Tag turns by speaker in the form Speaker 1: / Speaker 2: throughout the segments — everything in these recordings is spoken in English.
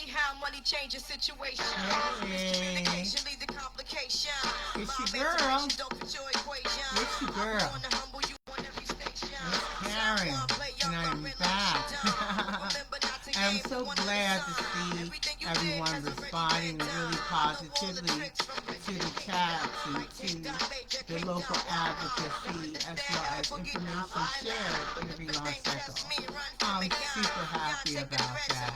Speaker 1: see how money changes situation.
Speaker 2: Hey.
Speaker 1: Miscommunication leads to complication.
Speaker 2: It's your girl. It's your girl. It's Karen. And I'm back. And I'm so glad to see everyone responding really positively to the chats and to the local advocacy as well as information shared every last second. I'm super happy about that.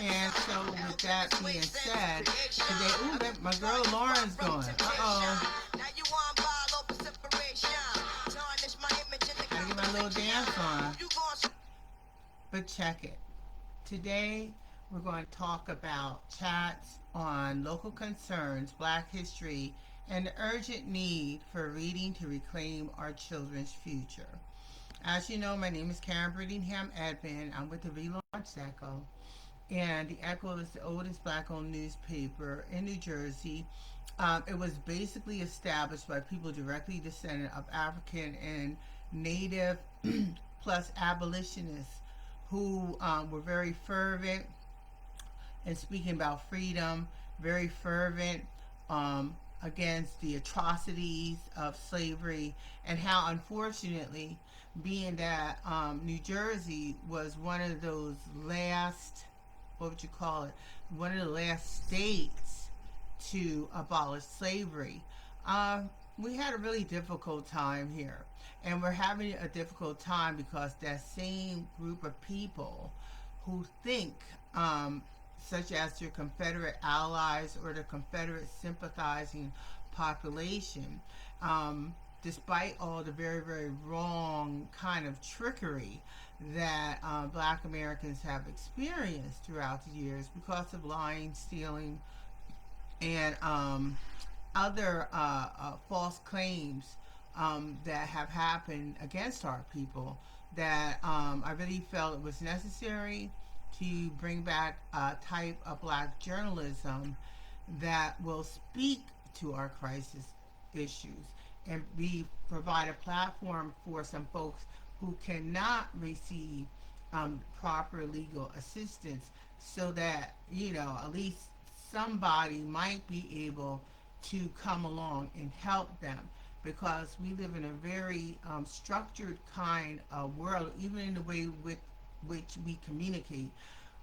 Speaker 2: And so with that being said, today, ooh, my girl Lauren's going. Uh-oh. Gotta get my little dance on. But check it. Today, we're going to talk about chats on local concerns, Black history, and the urgent need for reading to reclaim our children's future. As you know, my name is Karen Brittingham-Edmond. I'm with the Relaunch Echo. And the Echo is the oldest Black-owned newspaper in New Jersey. It was basically established by people directly descended of African and Native plus abolitionists who were very fervent in speaking about freedom, very fervent against the atrocities of slavery, and how unfortunately, being that New Jersey was one of those last, what would you call it, one of the last states to abolish slavery, we had a really difficult time here. And we're having a difficult time because that same group of people who think, such as your Confederate allies or the Confederate sympathizing population, despite all the very, very wrong kind of trickery that Black Americans have experienced throughout the years because of lying, stealing, and other false claims that have happened against our people, that I really felt it was necessary to bring back a type of Black journalism that will speak to our crisis issues and provide a platform for some folks who cannot receive proper legal assistance, so that, you know, at least somebody might be able to come along and help them, because we live in a very structured kind of world, even in the way with which we communicate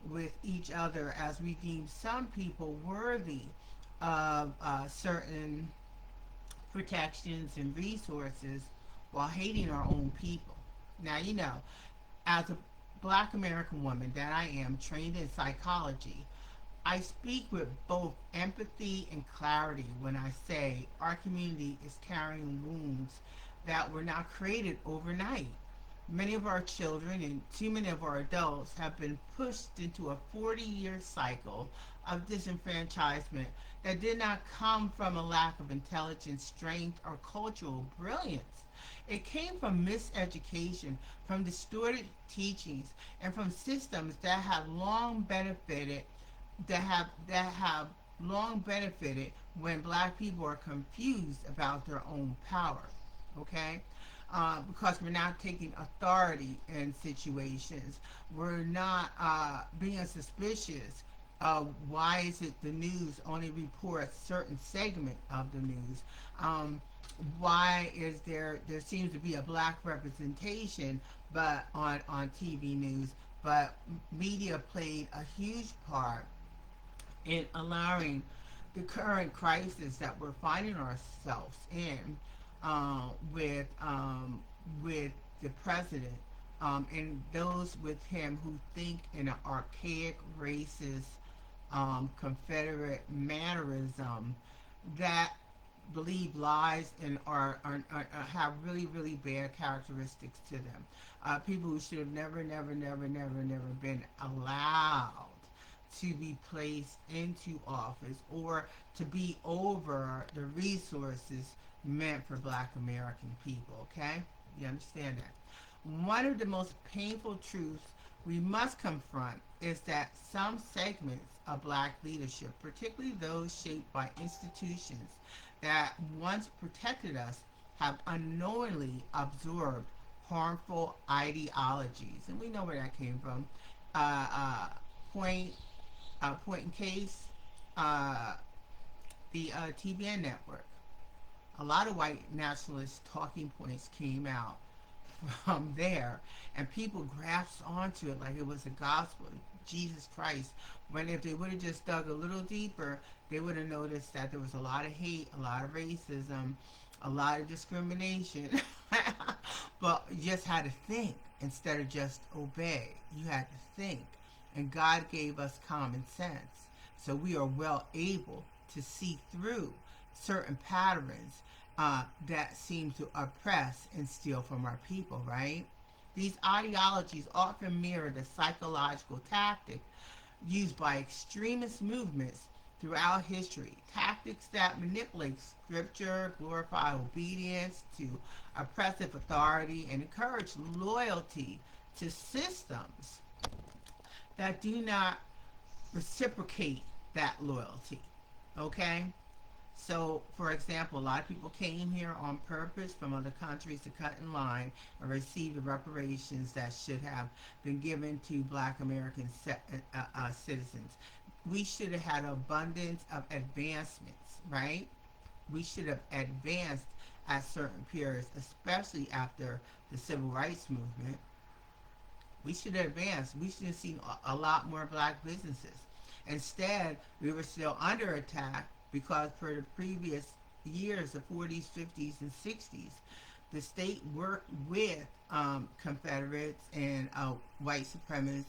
Speaker 2: with each other, as we deem some people worthy of certain protections and resources while hating our own people. Now, you know, as a Black American woman that I am, trained in psychology, I speak with both empathy and clarity when I say our community is carrying wounds that were not created overnight. Many of our children and too many of our adults have been pushed into a 40-year cycle of disenfranchisement that did not come from a lack of intelligence, strength, or cultural brilliance. It came from miseducation, from distorted teachings, and from systems that have long benefited when Black people are confused about their own power. Okay? Because we're not taking authority in situations. We're not being suspicious of why is it the news only reports certain segment of the news. Why is there seems to be a Black representation but on TV news, but media played a huge part in allowing the current crisis that we're finding ourselves in, with the president, and those with him who think in an archaic, racist, Confederate mannerism, that believe lies and are have really, really bad characteristics to them. People who should have never been allowed to be placed into office or to be over the resources meant for Black American people, okay? You understand that? One of the most painful truths we must confront is that some segments of Black leadership, particularly those shaped by institutions that once protected us, have unknowingly absorbed harmful ideologies. And we know where that came from. Point point in case, uh, the TBN network. A lot of white nationalist talking points came out from there, and people grasped onto it like it was the gospel, Jesus Christ. When if they would have just dug a little deeper, they would have noticed that there was a lot of hate, a lot of racism, a lot of discrimination. But you just had to think instead of just obey. You had to think. And God gave us common sense. So we are well able to see through certain patterns that seem to oppress and steal from our people, right? These ideologies often mirror the psychological tactic used by extremist movements throughout history. Tactics that manipulate scripture, glorify obedience to oppressive authority, and encourage loyalty to systems that do not reciprocate that loyalty. Okay? So, for example, a lot of people came here on purpose from other countries to cut in line and receive the reparations that should have been given to black American citizens. We should have had an abundance of advancements, right? We should have advanced at certain periods, especially after the civil rights movement. We should have advanced. We should have seen a lot more black businesses. Instead, we were still under attack because for the previous years, the 40s, 50s, and 60s, the state worked with Confederates and white supremacist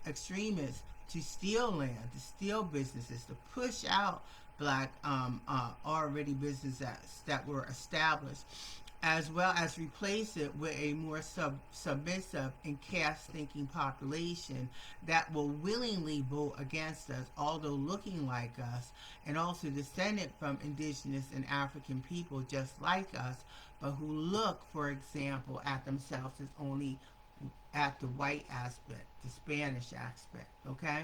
Speaker 2: extremists to steal land, to steal businesses, to push out black already businesses that were established, as well as replace it with a more submissive and caste-thinking population that will willingly vote against us, although looking like us, and also descended from indigenous and African people just like us, but who look, for example, at themselves as only at the white aspect, the Spanish aspect, okay?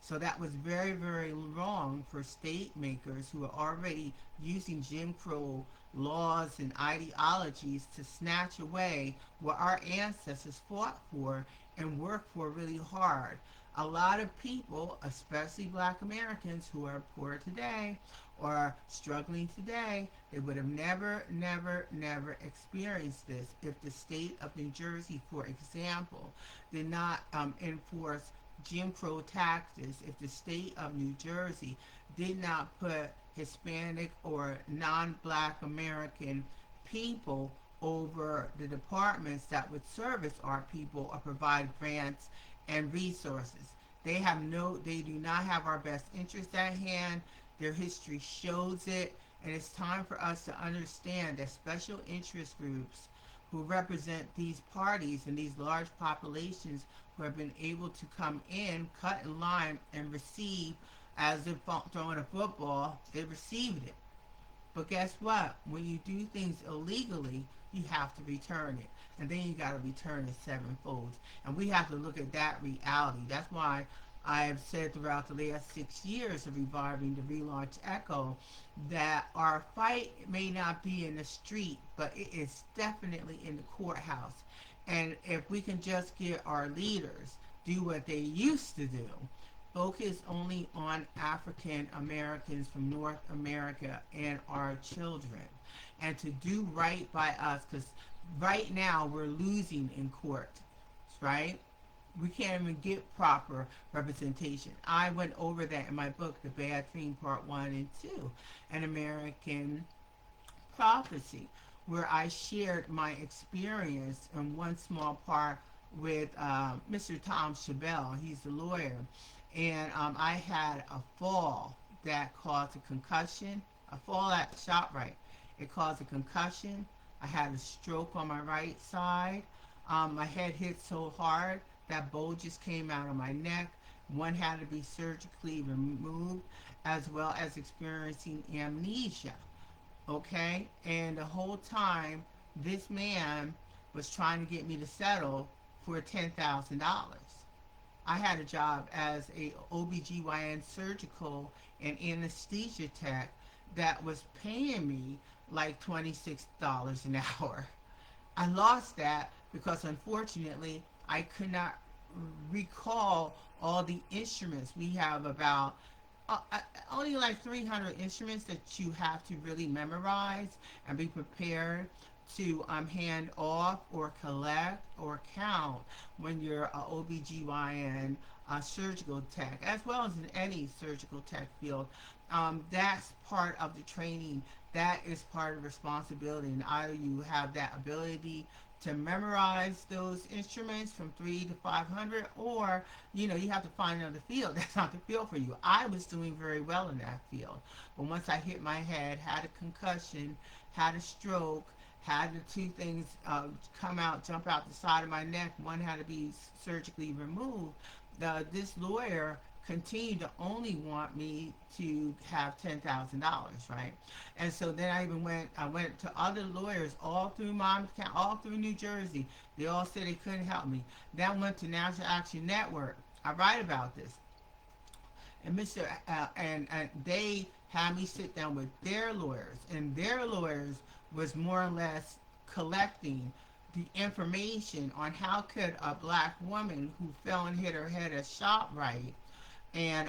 Speaker 2: So that was very, very wrong for state makers who are already using Jim Crow laws and ideologies to snatch away what our ancestors fought for and worked for really hard. A lot of people, especially black Americans who are poor today or struggling today, they would have never, never, never experienced this if the state of New Jersey, for example, did not enforce Jim Crow tactics, if the state of New Jersey did not put Hispanic or non-black American people over the departments that would service our people or provide grants and resources. They do not have our best interest at hand. Their history shows it, and it's time for us to understand that special interest groups who represent these parties and these large populations who have been able to come in, cut in line, and receive, as if throwing a football, they received it. But guess what? When you do things illegally, you have to return it. And then you got to return it sevenfold. And we have to look at that reality. That's why I have said throughout the last 6 years of reviving the relaunch Echo that our fight may not be in the street, but it is definitely in the courthouse. And if we can just get our leaders do what they used to do, focus only on African Americans from North America and our children, and to do right by us, because right now we're losing in court, right? We can't even get proper representation. I went over that in my book, The Bad Dream, Part 1 and 2, An American Prophecy, where I shared my experience in one small part with Mr. Tom Chabelle. He's a lawyer. And I had a fall that caused a concussion, a fall at ShopRite. It caused a concussion. I had a stroke on my right side. My head hit so hard that bulges came out of my neck. One had to be surgically removed, as well as experiencing amnesia. Okay? And the whole time, this man was trying to get me to settle for $10,000. I had a job as a OBGYN surgical and anesthesia tech that was paying me like $26 an hour. I lost that because unfortunately I could not recall all the instruments. We have about only like 300 instruments that you have to really memorize and be prepared to hand off or collect or count when you're a OBGYN surgical tech, as well as in any surgical tech field. That's part of the training. That is part of the responsibility. And either you have that ability to memorize those instruments from 3 to 500, or you have to find another field. That's not the field for you. I was doing very well in that field, but once I hit my head, had a concussion, had a stroke, had the two things jump out the side of my neck. One had to be surgically removed. This lawyer continued to only want me to have $10,000, right? And so then I went to other lawyers all through Monmouth County, all through New Jersey. They all said they couldn't help me. Then I went to National Action Network. I write about this. And and they had me sit down with their lawyers, and their lawyers was more or less collecting the information on how could a black woman who fell and hit her head at ShopRite and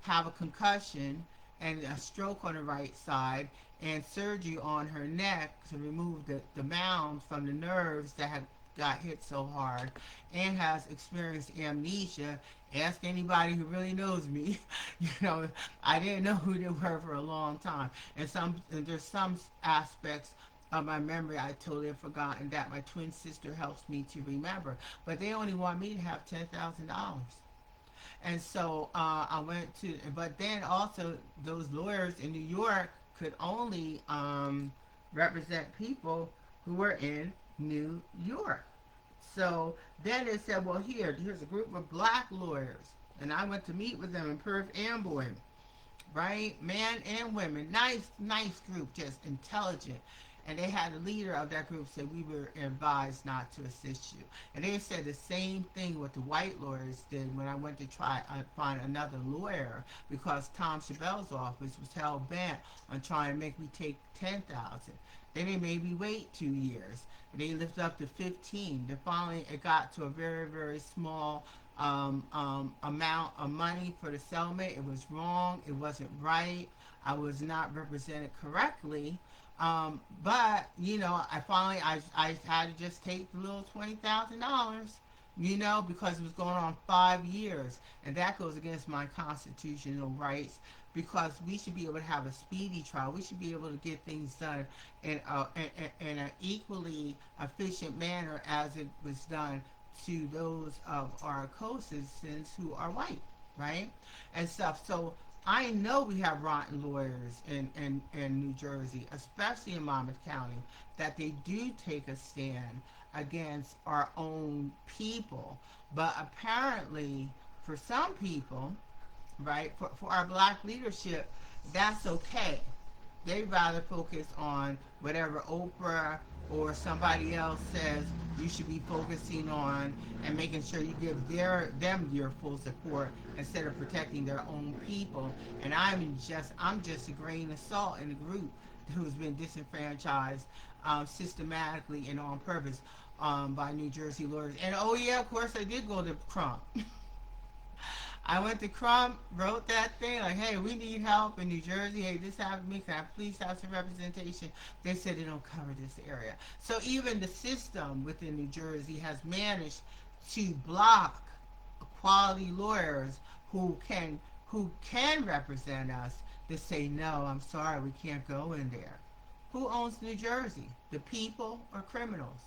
Speaker 2: have a concussion and a stroke on the right side and surgery on her neck to remove the mound from the nerves that had got hit so hard, and has experienced amnesia. Ask anybody who really knows me. I didn't know who they were for a long time, and there's some aspects of my memory I totally have forgotten that my twin sister helps me to remember. But they only want me to have $10,000. And so I went to, but then also those lawyers in New York could only represent people who were in New York. So then they said, well, here's a group of black lawyers. And I went to meet with them in Perth Amboy, right? Men and women. Nice group, just intelligent. And they had a leader of that group say, we were advised not to assist you. And they said the same thing what the white lawyers did when I went to try find another lawyer, because Tom Chabel's office was hell bent on trying to make me take $10,000. Then they made me wait 2 years. They lifted up to 15. Then finally it got to a very, very small amount of money for the settlement. It was wrong. It wasn't right. I was not represented correctly. But I had to just take the little $20,000, because it was going on 5 years, and that goes against my constitutional rights, because we should be able to have a speedy trial. We should be able to get things done in an equally efficient manner as it was done to those of our co-citizens who are white, right? And stuff. So I know we have rotten lawyers in New Jersey, especially in Monmouth County, that they do take a stand against our own people. But apparently, for some people, right, for our black leadership, that's okay. They rather focus on whatever Oprah or somebody else says you should be focusing on, and making sure you give them your full support instead of protecting their own people. And I'm just a grain of salt in the group who's been disenfranchised systematically and on purpose by New Jersey lawyers. And oh yeah, of course I did go to Crump. I went to Crump, wrote that thing like, hey, we need help in New Jersey. Hey, this happened to me. Can I please have some representation? They said they don't cover this area. So even the system within New Jersey has managed to block quality lawyers who can represent us to say, no, I'm sorry, we can't go in there. Who owns New Jersey? The people or criminals?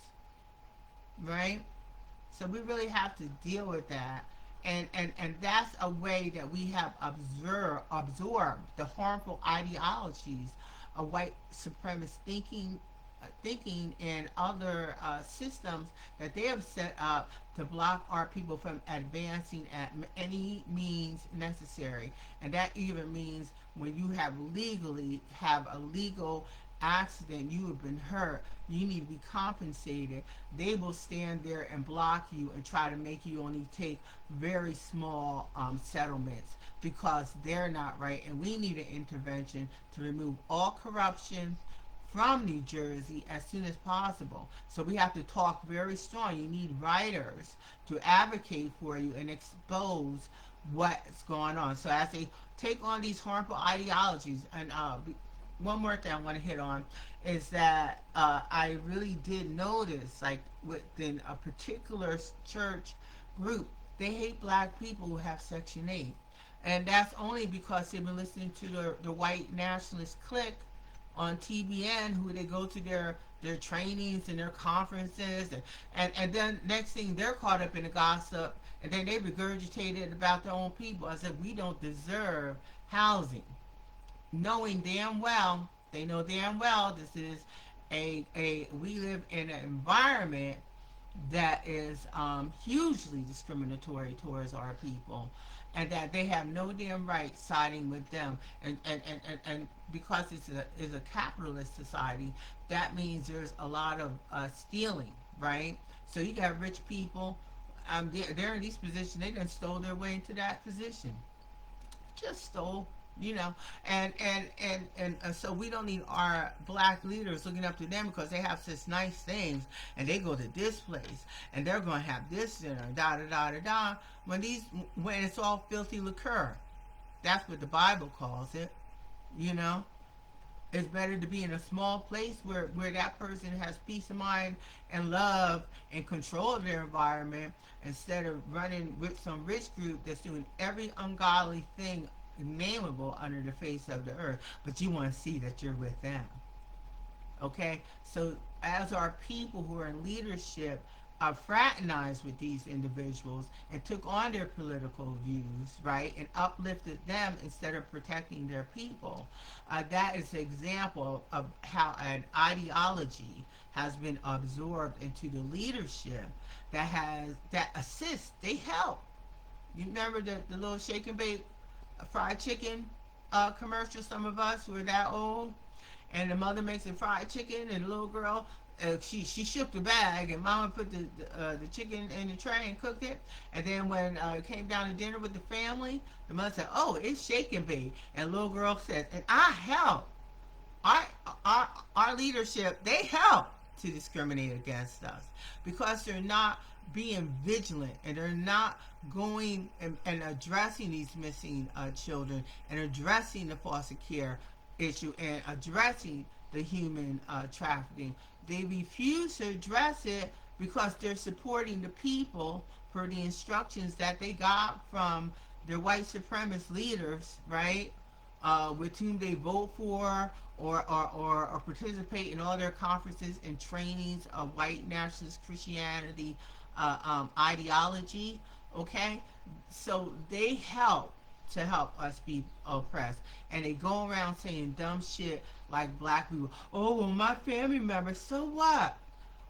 Speaker 2: Right? So we really have to deal with that. And that's a way that we have absorbed the harmful ideologies of white supremacist thinking in other systems that they have set up to block our people from advancing at any means necessary. And that even means when you have a legal accident, you have been hurt, you need to be compensated. They will stand there and block you and try to make you only take very small settlements, because they're not right. And we need an intervention to remove all corruption from New Jersey as soon as possible. So we have to talk very strong. You need writers to advocate for you and expose what's going on. So as they take on these harmful ideologies, and one more thing I want to hit on is that I really did notice, like within a particular church group, they hate black people who have Section 8. And that's only because they've been listening to the white nationalist clique on TBN, who they go to their trainings and their conferences, and then next thing they're caught up in the gossip, and then they regurgitated about their own people. I said, we don't deserve housing, knowing damn well, they know damn well this is we live in an environment that is hugely discriminatory towards our people, and that they have no damn right siding with them. And because it's a capitalist society, that means there's a lot of stealing, right? So you got rich people, they're in these positions, they done stole their way into that position. Just stole, you know, and so we don't need our black leaders looking up to them because they have such nice things, and they go to this place and they're going to have this dinner, da da da da da. When it's all filthy liquor, that's what the Bible calls it. You know, it's better to be in a small place where that person has peace of mind and love and control of their environment, instead of running with some rich group that's doing every ungodly thing nameable under the face of the earth, but you want to see that you're with them. Okay, so as our people who are in leadership fraternized with these individuals and took on their political views, right, and uplifted them instead of protecting their people, that is an example of how an ideology has been absorbed into the leadership that assists, they help. You remember the little shake and bake fried chicken commercial, some of us who are that old, and the mother makes a fried chicken, and the little girl, she shook the bag, and mama put the chicken in the tray and cooked it, and then when it came down to dinner with the family, the mother said, oh, it's shake and bake, and the little girl said, and I help. Our leadership, they help to discriminate against us because they're not being vigilant, and they're not going and addressing these missing children, and addressing the foster care issue, and addressing the human trafficking. They refuse to address it because they're supporting the people for the instructions that they got from their white supremacist leaders, right? With whom they vote for, or participate in all their conferences and trainings of white nationalist Christianity ideology. Okay, so they help to help us be oppressed, and they go around saying dumb shit like black people. Oh, well, my family member. So what?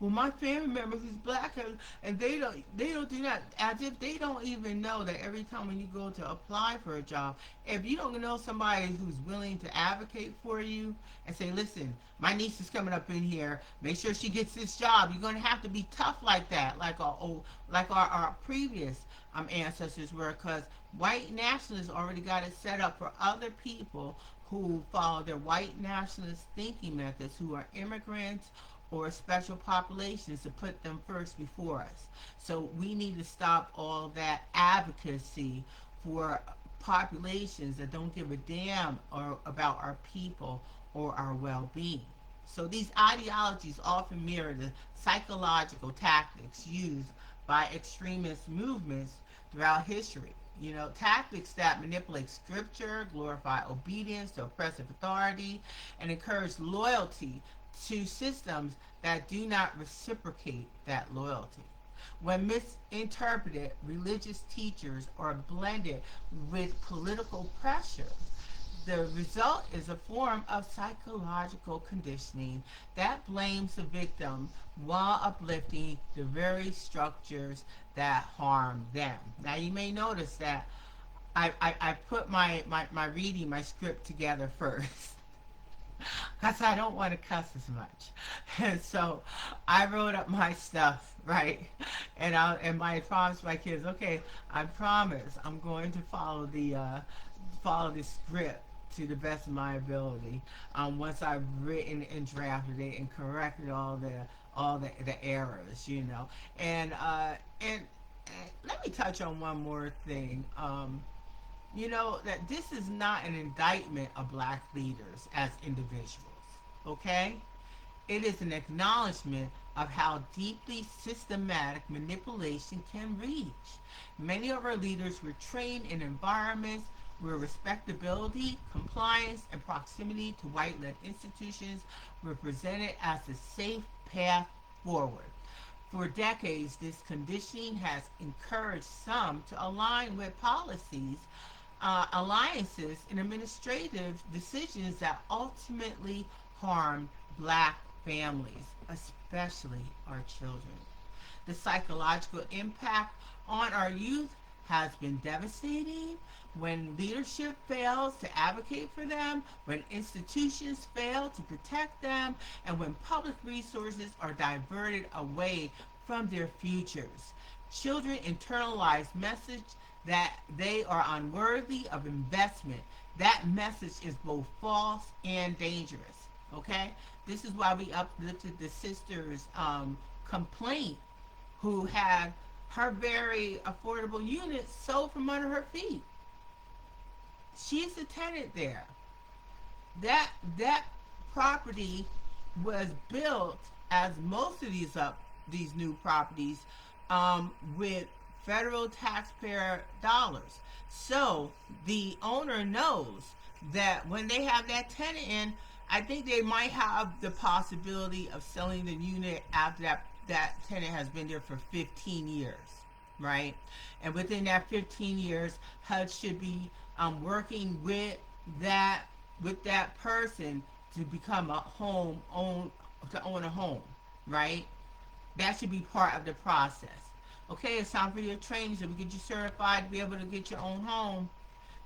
Speaker 2: Well, my family member who's black, and they don't do that, as if they don't even know that every time when you go to apply for a job, if you don't know somebody who's willing to advocate for you and say, listen, my niece is coming up in here, make sure she gets this job, you're going to have to be tough like that, like our previous ancestors were, because white nationalists already got it set up for other people who follow their white nationalist thinking methods, who are immigrants or special populations, to put them first before us. So we need to stop all that advocacy for populations that don't give a damn about our people or our well-being. So these ideologies often mirror the psychological tactics used by extremist movements throughout history. You know, tactics that manipulate scripture, glorify obedience to oppressive authority, and encourage loyalty to systems that do not reciprocate that loyalty. When misinterpreted, religious teachers are blended with political pressure. The result is a form of psychological conditioning that blames the victim while uplifting the very structures that harm them. Now you may notice that I put my reading, my script together first. Because I don't want to cuss as much. And so I wrote up my stuff, right? And I promised my kids, okay, I promise I'm going to follow the script to the best of my ability. Once I've written and drafted it and corrected all the errors, and let me touch on one more thing. That this is not an indictment of black leaders as individuals. Okay, it is an acknowledgement of how deeply systematic manipulation can reach. Many of our leaders were trained in environments where respectability, compliance, and proximity to white-led institutions were presented as a safe path forward. For decades, this conditioning has encouraged some to align with policies, alliances, and administrative decisions that ultimately harm black families, especially our children. The psychological impact on our youth has been devastating. When leadership fails to advocate for them, when institutions fail to protect them, and when public resources are diverted away from their futures, children internalize message that they are unworthy of investment. That message is both false and dangerous. Okay, this is why we uplifted the sister's complaint, who had her very affordable unit sold from under her feet. She's a tenant there. That property was built, as most of these new properties, with federal taxpayer dollars. So the owner knows that when they have that tenant in, I think they might have the possibility of selling the unit after that tenant has been there for 15 years, right? And within that 15 years, HUD should be working with that person to become to own a home, right? That should be part of the process. Okay, it's time for your training so we get you certified to be able to get your own home.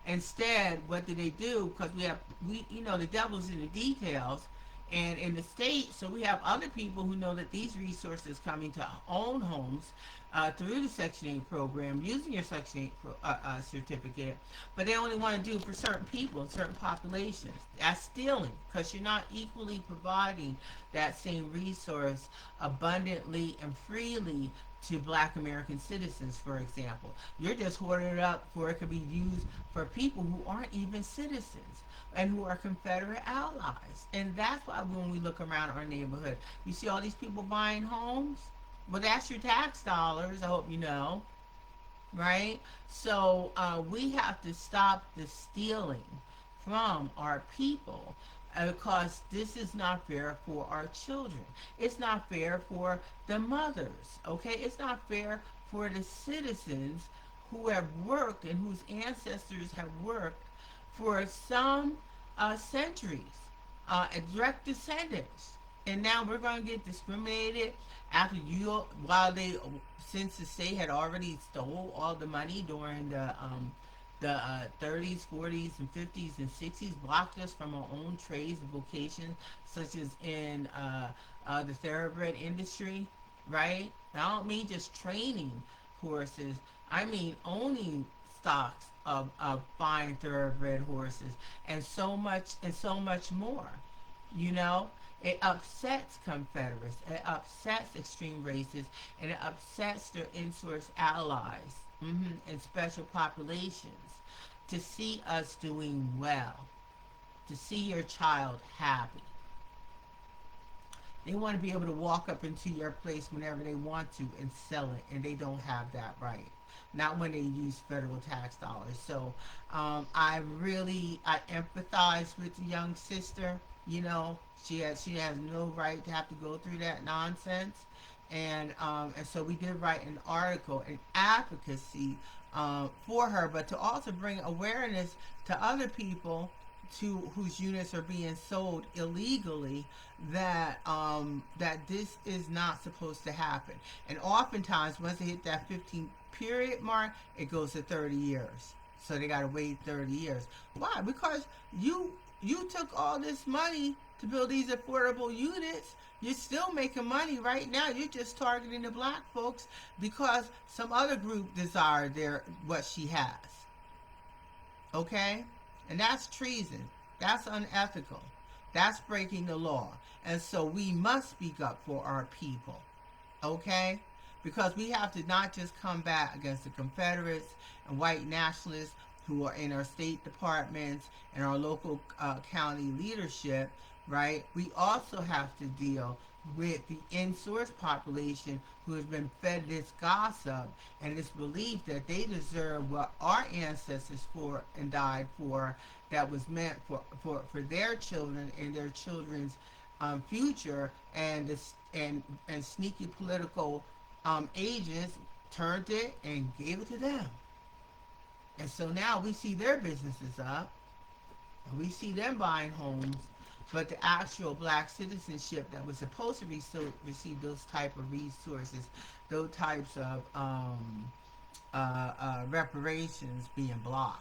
Speaker 2: Instead, what do? Because the devil's in the details, and in the state, so we have other people who know that these resources coming to own homes through the Section 8 program, using your Section 8 certificate, but they only want to do it for certain people and certain populations. That's stealing, because you're not equally providing that same resource abundantly and freely to black American citizens, for example. You're just hoarding it up for it could be used for people who aren't even citizens and who are Confederate allies. And that's why when we look around our neighborhood, you see all these people buying homes. Well, that's your tax dollars, I hope you know, right? So we have to stop the stealing from our people, because this is not fair for our children. It's not fair for the mothers, okay? It's not fair for the citizens who have worked and whose ancestors have worked for some centuries, direct descendants. And now we're going to get discriminated after since the state had already stole all the money during the 30s, 40s, and 50s, and 60s, blocked us from our own trades and vocations, such as in the thoroughbred industry, right? Now, I don't mean just training horses. I mean owning stocks of fine thoroughbred horses, and so much more. It upsets Confederates, it upsets extreme racists, and it upsets their in-source allies, and special populations, to see us doing well, to see your child happy. They want to be able to walk up into your place whenever they want to and sell it, and they don't have that right. Not when they use federal tax dollars. So I empathize with the young sister. She has no right to have to go through that nonsense. And so we did write an article, an advocacy for her, but to also bring awareness to other people whose units are being sold illegally, that this is not supposed to happen. And oftentimes, once they hit that 15 period mark, it goes to 30 years. So they got to wait 30 years. Why? Because you took all this money to build these affordable units. You're still making money right now. You're just targeting the black folks because some other group desire what she has. Okay? And that's treason. That's unethical. That's breaking the law. And so we must speak up for our people. Okay? Because we have to not just combat against the Confederates and white nationalists who are in our state departments and our local county leadership, right? We also have to deal with the in-source population who has been fed this gossip and this belief that they deserve what our ancestors fought and died for, that was meant for their children and their children's future, and sneaky political agents turned it and gave it to them. And so now we see their businesses up, and we see them buying homes, but the actual black citizenship that was supposed to receive those type of resources, those types of reparations being blocked.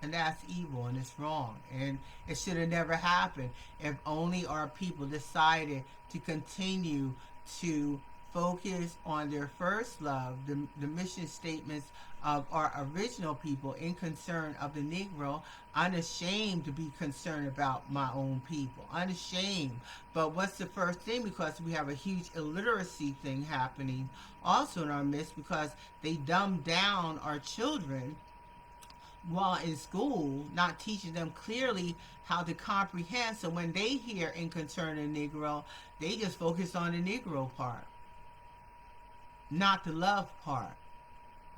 Speaker 2: And that's evil and it's wrong. And it should have never happened if only our people decided to continue to focus on their first love, the mission statements of our original people in concern of the Negro. Unashamed to be concerned about my own people. Unashamed. But what's the first thing? Because we have a huge illiteracy thing happening also in our midst, because they dumb down our children while in school, not teaching them clearly how to comprehend. So when they hear in concern of Negro, they just focus on the Negro part, not the love part.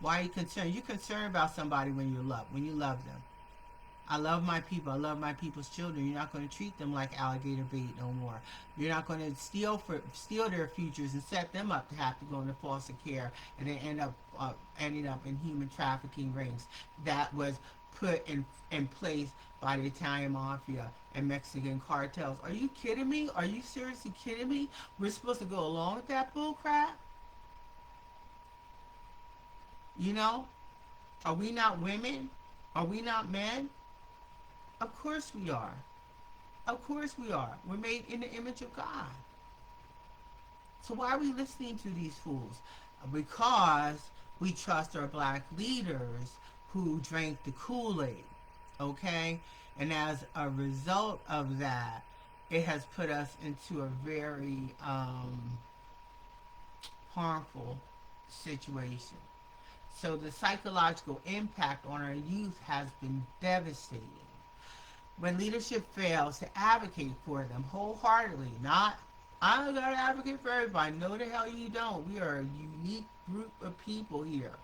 Speaker 2: Why are you concerned? You're concerned about somebody when you love them. I love my people. I love my people's children. You're not going to treat them like alligator bait no more. You're not going to steal their futures and set them up to have to go into foster care and then ending up in human trafficking rings that was put in place by the Italian mafia and Mexican cartels. Are you kidding me? Are you seriously kidding me? We're supposed to go along with that bull crap? You know? Are we not women? Are we not men? Of course we are. Of course we are. We're made in the image of God. So why are we listening to these fools? Because we trust our black leaders who drank the Kool-Aid. Okay? And as a result of that, it has put us into a very harmful situation. So the psychological impact on our youth has been devastating. When leadership fails to advocate for them wholeheartedly, not, I don't got to advocate for everybody. No, the hell you don't. We are a unique group of people here.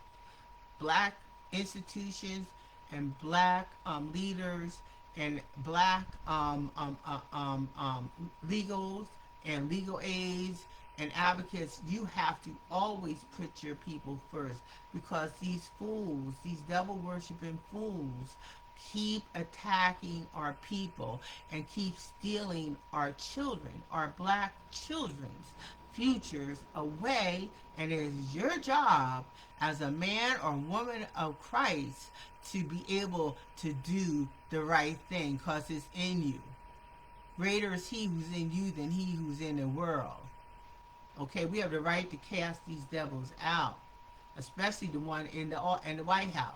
Speaker 2: Black institutions and black leaders and black legals and legal aids and advocates. You have to always put your people first, because these fools, these devil-worshipping fools, keep attacking our people and keep stealing our children, our black children's futures away. And it is your job as a man or woman of Christ to be able to do the right thing, because it's in you. Greater is he who's in you than he who's in the world. Okay, we have the right to cast these devils out, especially the one in the White House.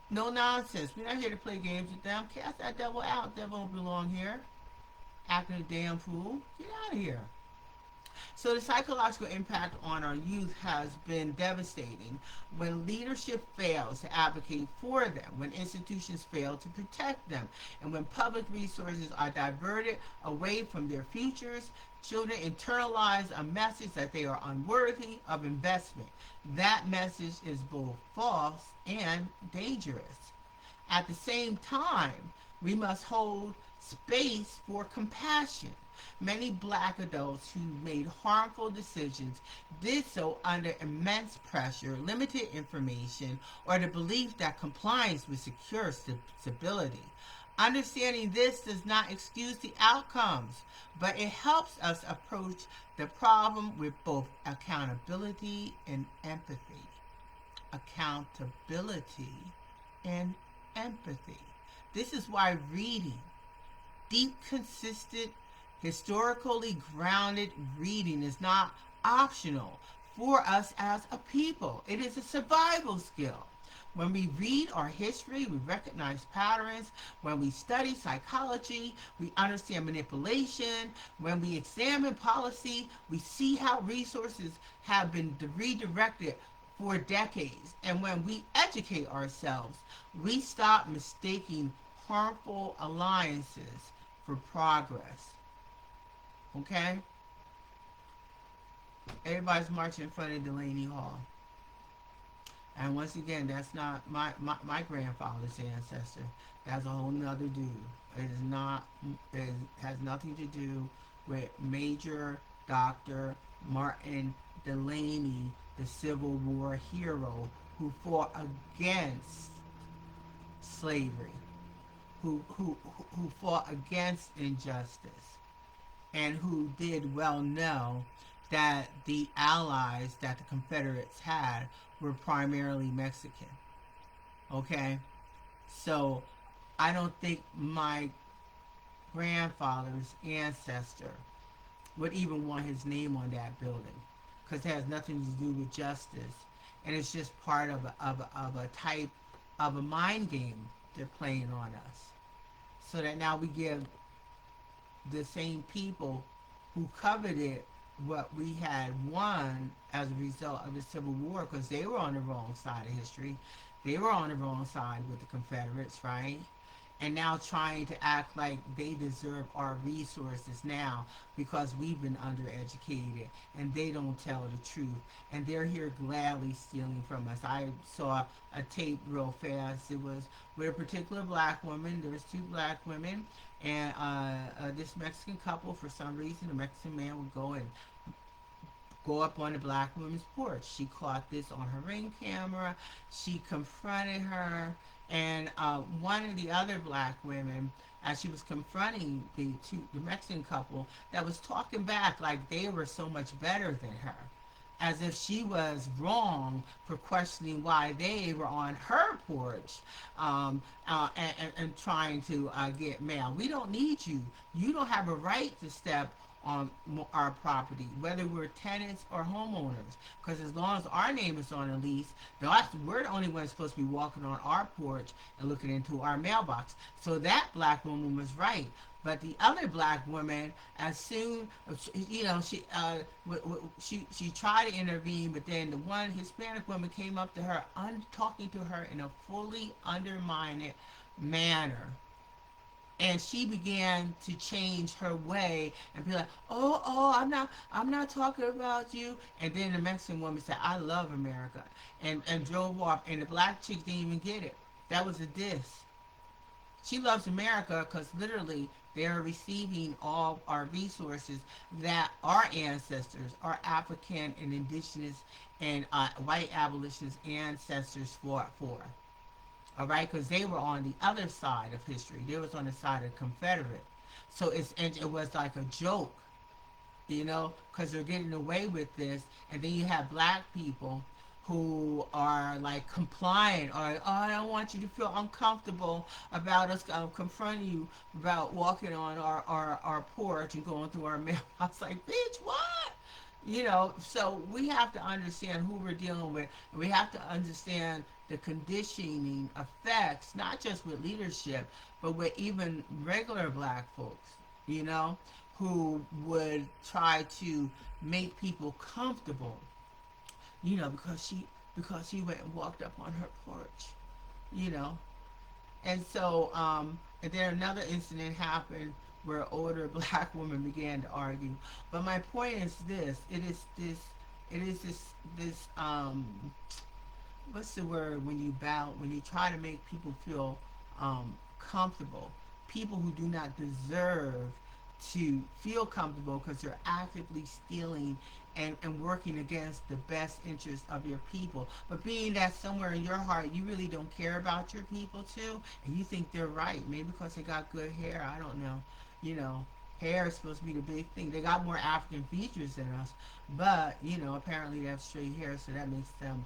Speaker 2: No nonsense. We're not here to play games with them. Cast that devil out. Devil don't belong here. Acting a damn fool. Get out of here. So the psychological impact on our youth has been devastating when leadership fails to advocate for them, when institutions fail to protect them, and when public resources are diverted away from their futures. Children internalize a message that they are unworthy of investment. That message is both false and dangerous. At the same time, we must hold space for compassion. Many black adults who made harmful decisions did so under immense pressure, limited information, or the belief that compliance would secure stability. Understanding this does not excuse the outcomes, but it helps us approach the problem with both accountability and empathy. Accountability and empathy. This is why reading, deep, consistent, historically grounded reading is not optional for us as a people. It is a survival skill. When we read our history, we recognize patterns. When we study psychology, we understand manipulation. When we examine policy, we see how resources have been redirected for decades. And when we educate ourselves, we stop mistaking harmful alliances for progress. Okay? Everybody's marching in front of Delaney Hall. And once again, that's not my grandfather's ancestor. That's a whole nother dude. It is not, it has nothing to do with Major Dr. Martin Delaney, the Civil War hero who fought against slavery, who fought against injustice, and who did well know that the allies that the Confederates had were primarily Mexican. Okay? So I don't think my grandfather's ancestor would even want his name on that building, because it has nothing to do with justice, and it's just part of a type of a mind game they're playing on us, so that now we give the same people who coveted what we had won as a result of the Civil War, because they were on the wrong side of history. They were on the wrong side with the Confederates, right? And now trying to act like they deserve our resources now because we've been undereducated and they don't tell the truth. And they're here gladly stealing from us. I saw a tape real fast. It was with a particular black woman. There was two black women, and this Mexican couple, for some reason, the Mexican man would go up on the black woman's porch. She caught this on her Ring camera. She confronted her, and one of the other black women, as she was confronting the Mexican couple, that was talking back like they were so much better than her, as if she was wrong for questioning why they were on her porch and trying to get mail. We don't need you. You don't have a right to step on our property, whether we're tenants or homeowners, because as long as our name is on a lease, we're the only ones supposed to be walking on our porch and looking into our mailbox. So that black woman was right. But the other black woman, as soon, she tried to intervene, but then the one Hispanic woman came up to her, talking to her in a fully undermined manner. And she began to change her way and be like, oh, I'm not talking about you. And then the Mexican woman said, I love America, and drove off. And the black chick didn't even get it. That was a diss. She loves America because literally they're receiving all our resources that our ancestors, our African and indigenous and white abolitionist ancestors fought for. All right, because they were on the other side of history. They was on the side of Confederate. So it was like a joke, because they're getting away with this. And then you have black people who are like compliant, or I don't want you to feel uncomfortable about us confronting you about walking on our porch and going through our mail. I was like, bitch, what? So we have to understand who we're dealing with. And we have to understand the conditioning effects, not just with leadership, but with even regular black folks, who would try to make people comfortable, because she went and walked up on her porch, And so, and then another incident happened where an older black woman began to argue. But my point is this: it is this what's the word when you try to make people feel comfortable? People who do not deserve to feel comfortable because they're actively stealing and working against the best interest of your people. But being that somewhere in your heart you really don't care about your people too, and you think they're right, maybe because they got good hair, I don't know. Hair is supposed to be the big thing. They got more African features than us, but apparently they have straight hair, so that makes them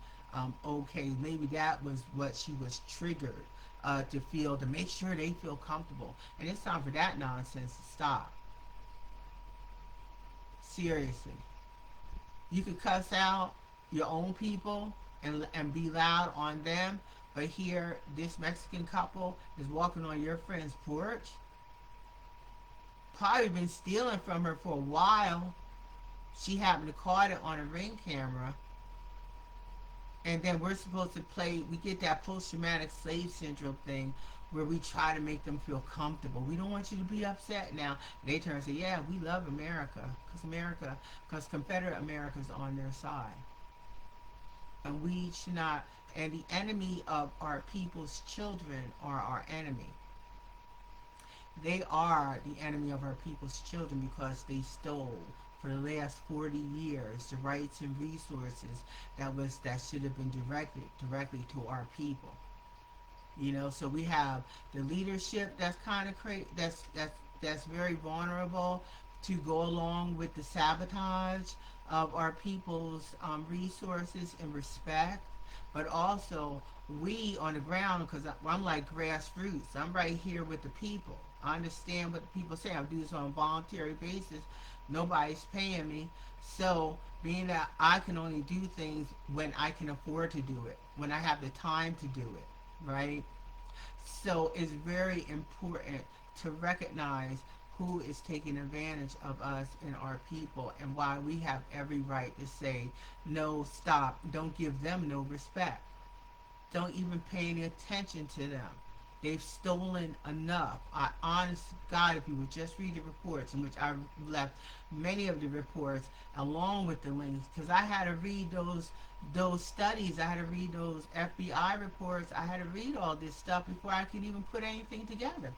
Speaker 2: okay. Maybe that was what she was triggered to make sure they feel comfortable. And it's time for that nonsense to stop. Seriously. You could cuss out your own people and be loud on them, But here, this Mexican couple is walking on your friend's porch. Probably been stealing from her for a while. She happened to caught it on a Ring camera. And then we're supposed to play, we get that post-traumatic slave syndrome thing where we try to make them feel comfortable. We don't want you to be upset now. They turn and say, yeah, we love America. Because Confederate America's on their side. And we should not, and the enemy of our people's children are our enemy. They are the enemy of our people's children because they stole for the last 40 years the rights and resources that should have been directly to our people. You know, so we have the leadership that's kind of that's very vulnerable to go along with the sabotage of our people's resources and respect, but also we on the ground, because I'm like grassroots. I'm right here with the people. I understand what the people say. I do this on a voluntary basis. Nobody's paying me. So being that I can only do things when I can afford to do it, when I have the time to do it, right? So it's very important to recognize who is taking advantage of us and our people, and why we have every right to say, no, stop, don't give them no respect. Don't even pay any attention to them. They've stolen enough. I honest to God, if you would just read the reports, in which I left many of the reports along with the links, because I had to read those studies, I had to read those FBI reports, I had to read all this stuff before I could even put anything together.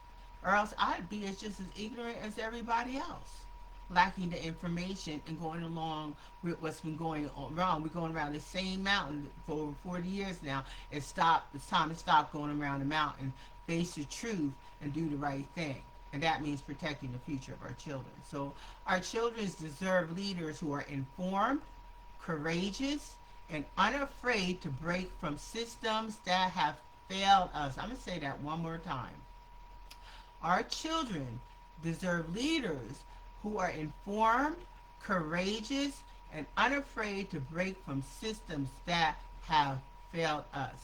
Speaker 2: Or else I'd be just as ignorant as everybody else, lacking the information and going along with what's been going on wrong. We're going around the same mountain for over 40 years now. It's time to stop going around the mountain, face the truth, and do the right thing. And that means protecting the future of our children. So our children deserve leaders who are informed, courageous, and unafraid to break from systems that have failed us. I'm going to say that one more time. Our children deserve leaders who are informed, courageous, and unafraid to break from systems that have failed us.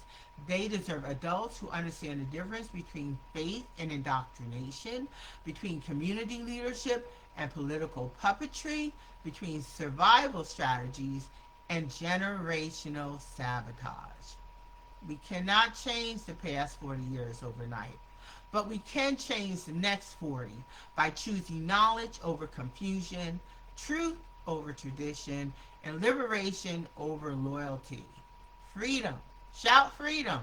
Speaker 2: They deserve adults who understand the difference between faith and indoctrination, between community leadership and political puppetry, between survival strategies and generational sabotage. We cannot change the past 40 years overnight, but we can change the next 40 by choosing knowledge over confusion, truth over tradition, and liberation over loyalty. Freedom. Shout freedom.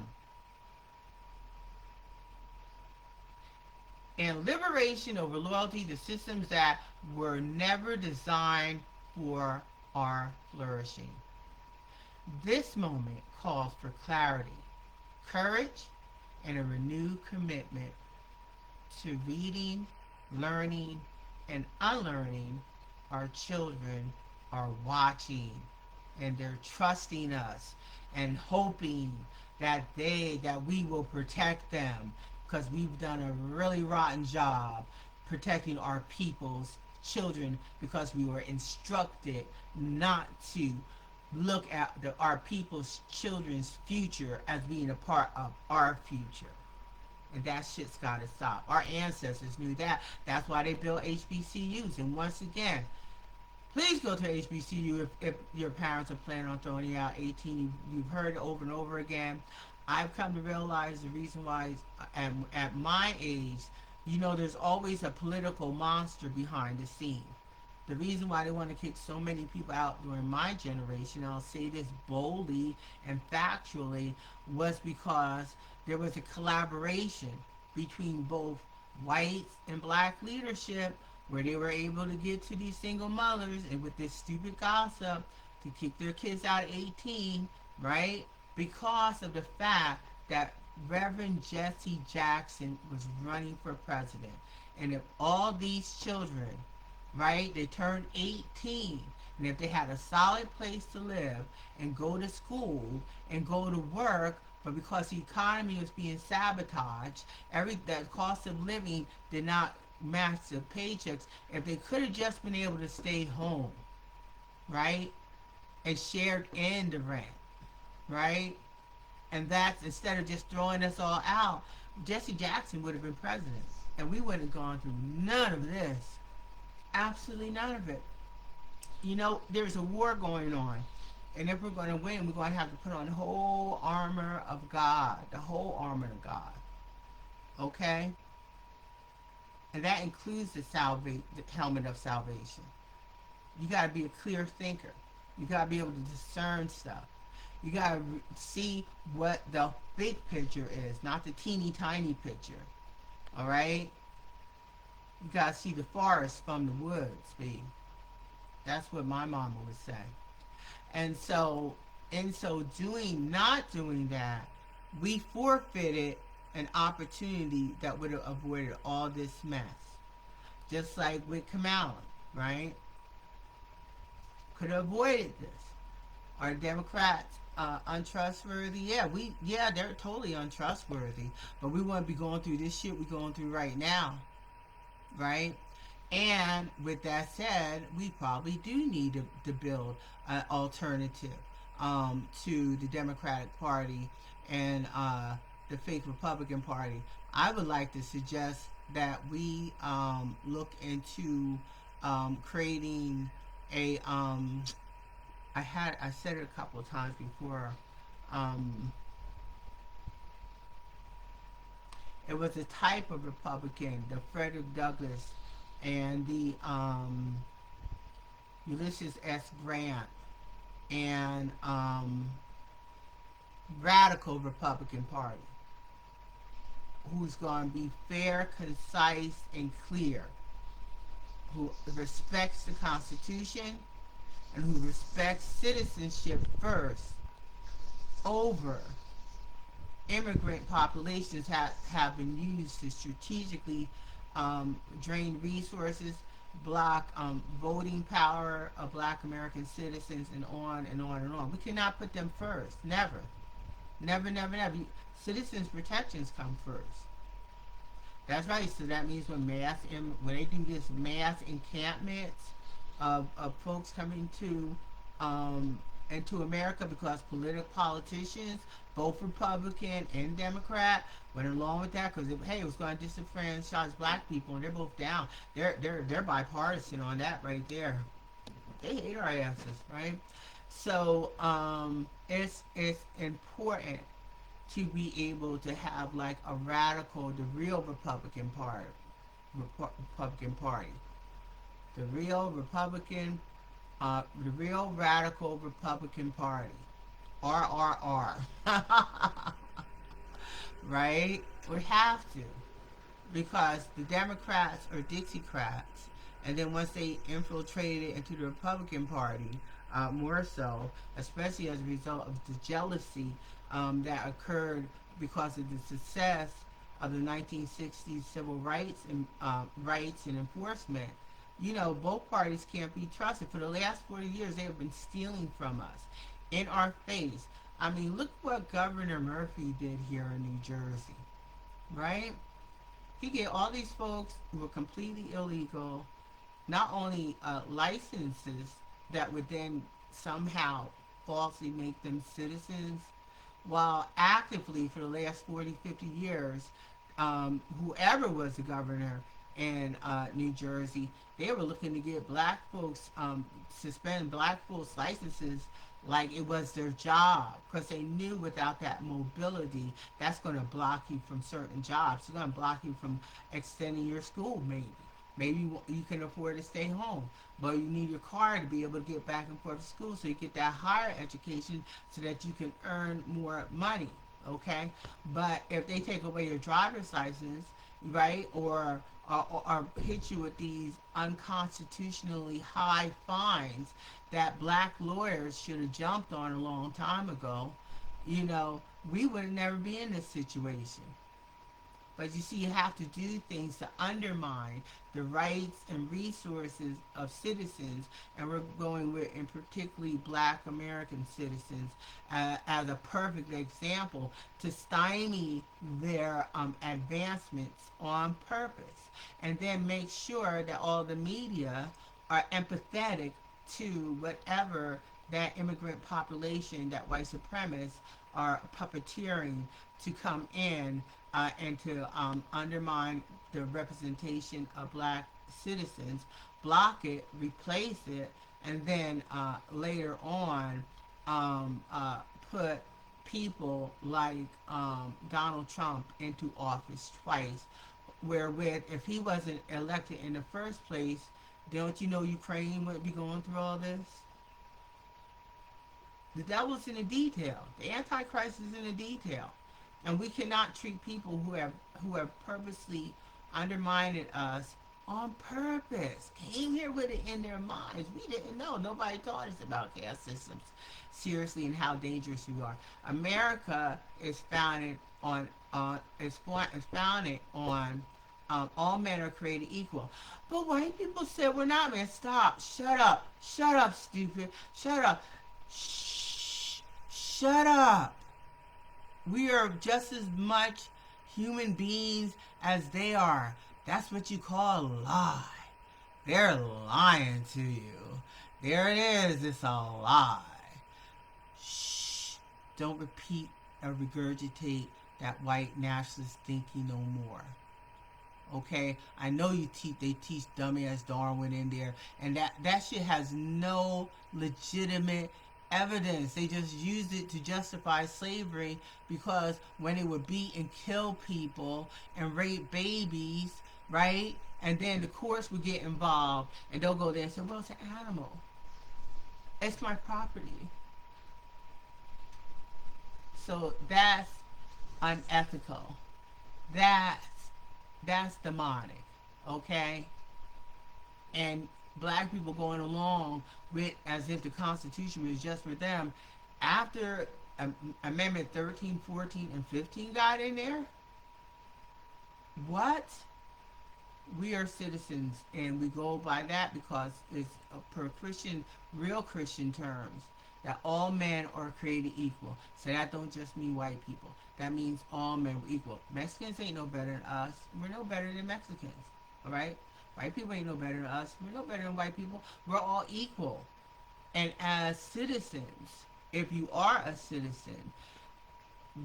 Speaker 2: And liberation over loyalty to systems that were never designed for our flourishing. This moment calls for clarity, courage, and a renewed commitment to reading, learning, and unlearning. Our children are watching, and they're trusting us and hoping that we will protect them, because we've done a really rotten job protecting our people's children, because we were instructed not to look at our people's children's future as being a part of our future. And that shit's got to stop. Our ancestors knew that. That's why they built HBCUs. And once again, please go to HBCU if your parents are planning on throwing you out 18. You've heard it over and over again. I've come to realize the reason why at my age, there's always a political monster behind the scene. The reason why they want to kick so many people out during my generation, I'll say this boldly and factually, was because there was a collaboration between both white and black leadership, where they were able to get to these single mothers and with this stupid gossip to kick their kids out at 18, right? Because of the fact that Reverend Jesse Jackson was running for president. And if all these children, right, they turned 18, and if they had a solid place to live and go to school and go to work, but because the economy was being sabotaged, that cost of living did not match the paychecks, if they could have just been able to stay home, right, and shared in the rent, right, And that's, instead of just throwing us all out, Jesse Jackson would have been president. And we wouldn't have gone through none of this. Absolutely none of it. You know, there's a war going on. And if we're going to win, we're going to have to put on the whole armor of God. The whole armor of God. Okay? And that includes the helmet of salvation. You got to be a clear thinker. You got to be able to discern stuff. You got to see what the big picture is, not the teeny tiny picture. All right? You got to see the forest from the woods, baby. That's what my mama would say. And so, in so doing, not doing that, we forfeited an opportunity that would have avoided all this mess. Just like with Kamala, right? Could have avoided this. Are Democrats untrustworthy? Yeah, they're totally untrustworthy. But we wouldn't be going through this shit we're going through right now, right? And with that said, we probably do need to build an alternative to the Democratic Party and the fake Republican Party. I would like to suggest that we look into creating a I said it a couple of times before. It was a type of Republican, the Frederick Douglass and the Ulysses S. Grant and radical Republican Party, who's going to be fair, concise, and clear, who respects the Constitution and who respects citizenship first over immigrant populations have been used to strategically drain resources, block voting power of black American citizens, and on and on and on. We cannot put them first. Never. Never, never, never. Citizens protections come first. That's right. So that means when they do this mass encampments of folks coming to into America, because politicians, both Republican and Democrat, went along with that because it was going to disenfranchise black people, and they're both down. They're bipartisan on that right there. They hate our asses, right? So it's important to be able to have like a radical, the real Republican Party, the real radical Republican Party, RRR, right? We have to, because the Democrats are Dixiecrats, and then once they infiltrated into the Republican Party, more so, especially as a result of the jealousy that occurred because of the success of the 1960s civil rights and enforcement. You know, both parties can't be trusted. For the last 40 years, they have been stealing from us in our face. I mean, look what Governor Murphy did here in New Jersey, right? He gave all these folks who were completely illegal not only licenses that would then somehow falsely make them citizens, while actively for the last 40, 50 years, whoever was the governor in New Jersey, they were looking to get black folks, suspend black folks' licenses like it was their job, because they knew without that mobility, that's going to block you from certain jobs. It's going to block you from extending your school, maybe. Maybe you can afford to stay home, but you need your car to be able to get back and forth to school so you get that higher education so that you can earn more money, okay? But if they take away your driver's license, right, or hit you with these unconstitutionally high fines that black lawyers should have jumped on a long time ago, you know, we would never be in this situation. But you see, you have to do things to undermine the rights and resources of citizens, and we're going with, in particularly black American citizens, as a perfect example to stymie their advancements on purpose, and then make sure that all the media are empathetic to whatever that immigrant population, that white supremacists are puppeteering to come in and to undermine the representation of black citizens, block it, replace it, and then later on put people like Donald Trump into office twice, wherewith if he wasn't elected in the first place, don't you know Ukraine would be going through all this? The devil's in the detail. The Antichrist is in the detail. And we cannot treat people who have purposely undermined us on purpose. Came here with it in their minds. We didn't know. Nobody taught us about caste systems seriously and how dangerous we are. America is founded on all men are created equal. But white people said we're not, man. Stop. Shut up. Shut up, stupid. Shut up. Shh. Shut up. We are just as much human beings as they are. That's what you call a lie. They're lying to you. There it is. It's a lie. Shh. Don't repeat or regurgitate that white nationalist thinking no more. Okay? I know they teach dumbass Darwin in there, and that shit has no legitimate evidence. They just used it to justify slavery, because when they would beat and kill people and rape babies, right? And then the courts would get involved, and they'll go there and say, well, it's an animal. It's my property. So that's unethical. That's demonic, okay? And black people going along with as if the Constitution was just for them. After Amendment 13, 14, and 15 got in there, what? We are citizens, and we go by that because it's per Christian, real Christian terms, that all men are created equal. So that don't just mean white people. That means all men are equal. Mexicans ain't no better than us. We're no better than Mexicans, all right? White people ain't no better than us. We're no better than white people. We're all equal. And as citizens, if you are a citizen,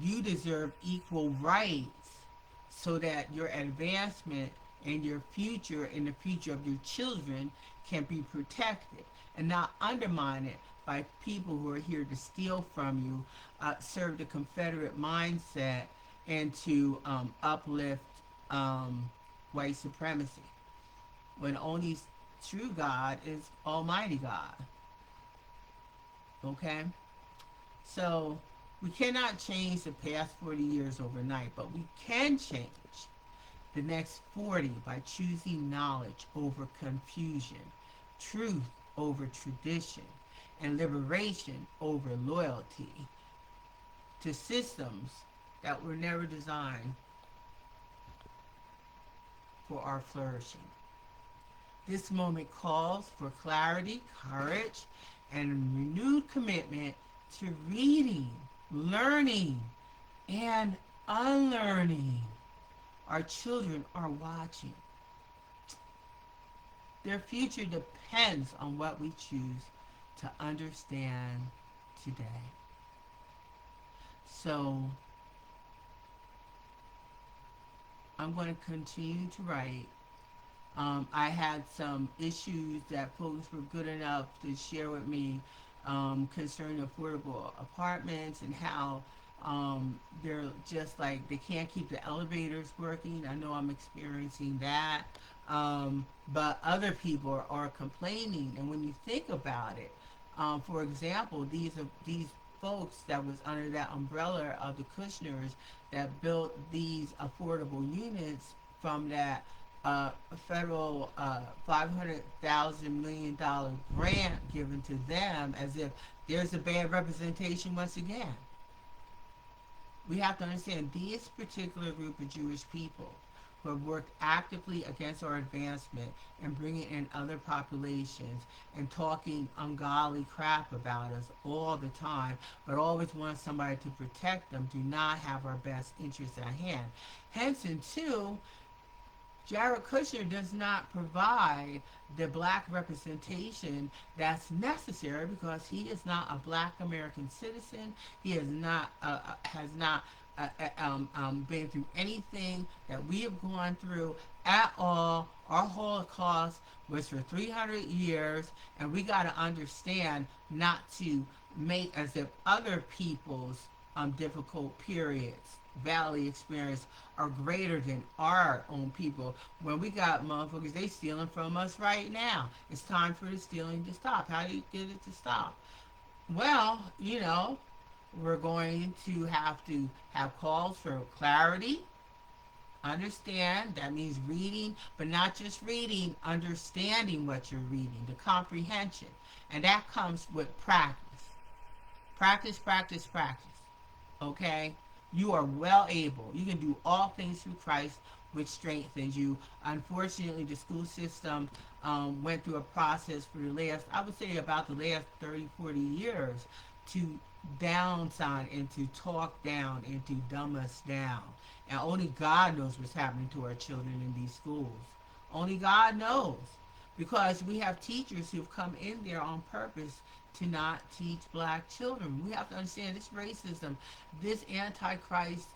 Speaker 2: you deserve equal rights so that your advancement and your future and the future of your children can be protected and not undermine it by people who are here to steal from you, serve the Confederate mindset, and to uplift white supremacy, when only true God is Almighty God. Okay? So we cannot change the past 40 years overnight, but we can change the next 40 by choosing knowledge over confusion, truth over tradition, and liberation over loyalty to systems that were never designed for our flourishing. This moment calls for clarity, courage, and renewed commitment to reading, learning, and unlearning. Our children are watching. Their future depends on what we choose to understand today. So I'm going to continue to write. I had some issues that folks were good enough to share with me concerning affordable apartments and how they're just like they can't keep the elevators working. I know I'm experiencing that. But other people are complaining. And when you think about it, for example, these folks that was under that umbrella of the Kushners that built these affordable units from that federal $500,000 million grant given to them, as if there's a bad representation once again. We have to understand this particular group of Jewish people who have worked actively against our advancement and bringing in other populations and talking ungodly crap about us all the time, but always want somebody to protect them, do not have our best interests at hand. Hence, and two, Jared Kushner does not provide the black representation that's necessary because he is not a black American citizen. He has not been through anything that we have gone through at all. Our Holocaust was for 300 years, and we got to understand not to make as if other people's difficult periods, valley experience, are greater than our own people. When we got motherfuckers, they stealing from us right now. It's time for the stealing to stop. How do you get it to stop? Well, we're going to have calls for clarity. Understand, that means reading, but not just reading, understanding what you're reading, the comprehension. And that comes with practice. Practice, practice, practice. Okay? You are well able. You can do all things through Christ, which strengthens you. Unfortunately, the school system went through a process for the last, I would say about the last 30, 40 years to downside and to talk down and to dumb us down. And only God knows what's happening to our children in these schools. Only God knows. Because we have teachers who've come in there on purpose to not teach black children. We have to understand this racism, this antichrist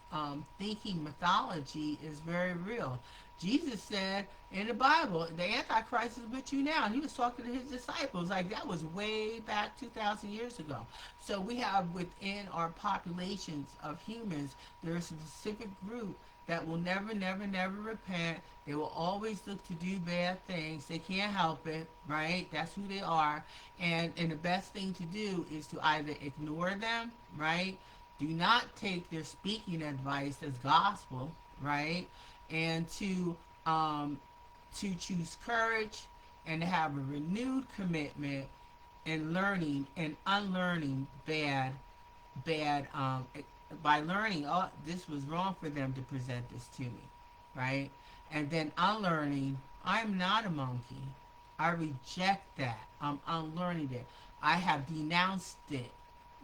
Speaker 2: thinking mythology is very real. Jesus said in the Bible, the Antichrist is with you now. And he was talking to his disciples. Like, that was way back 2,000 years ago. So we have within our populations of humans, there's a specific group that will never, never, never repent. They will always look to do bad things. They can't help it, right? That's who they are. And the best thing to do is to either ignore them, right? Do not take their speaking advice as gospel, right? And to choose courage and to have a renewed commitment in learning and unlearning bad by learning, oh, this was wrong for them to present this to me, right? And then unlearning, I'm not a monkey. I reject that. I'm unlearning it. I have denounced it,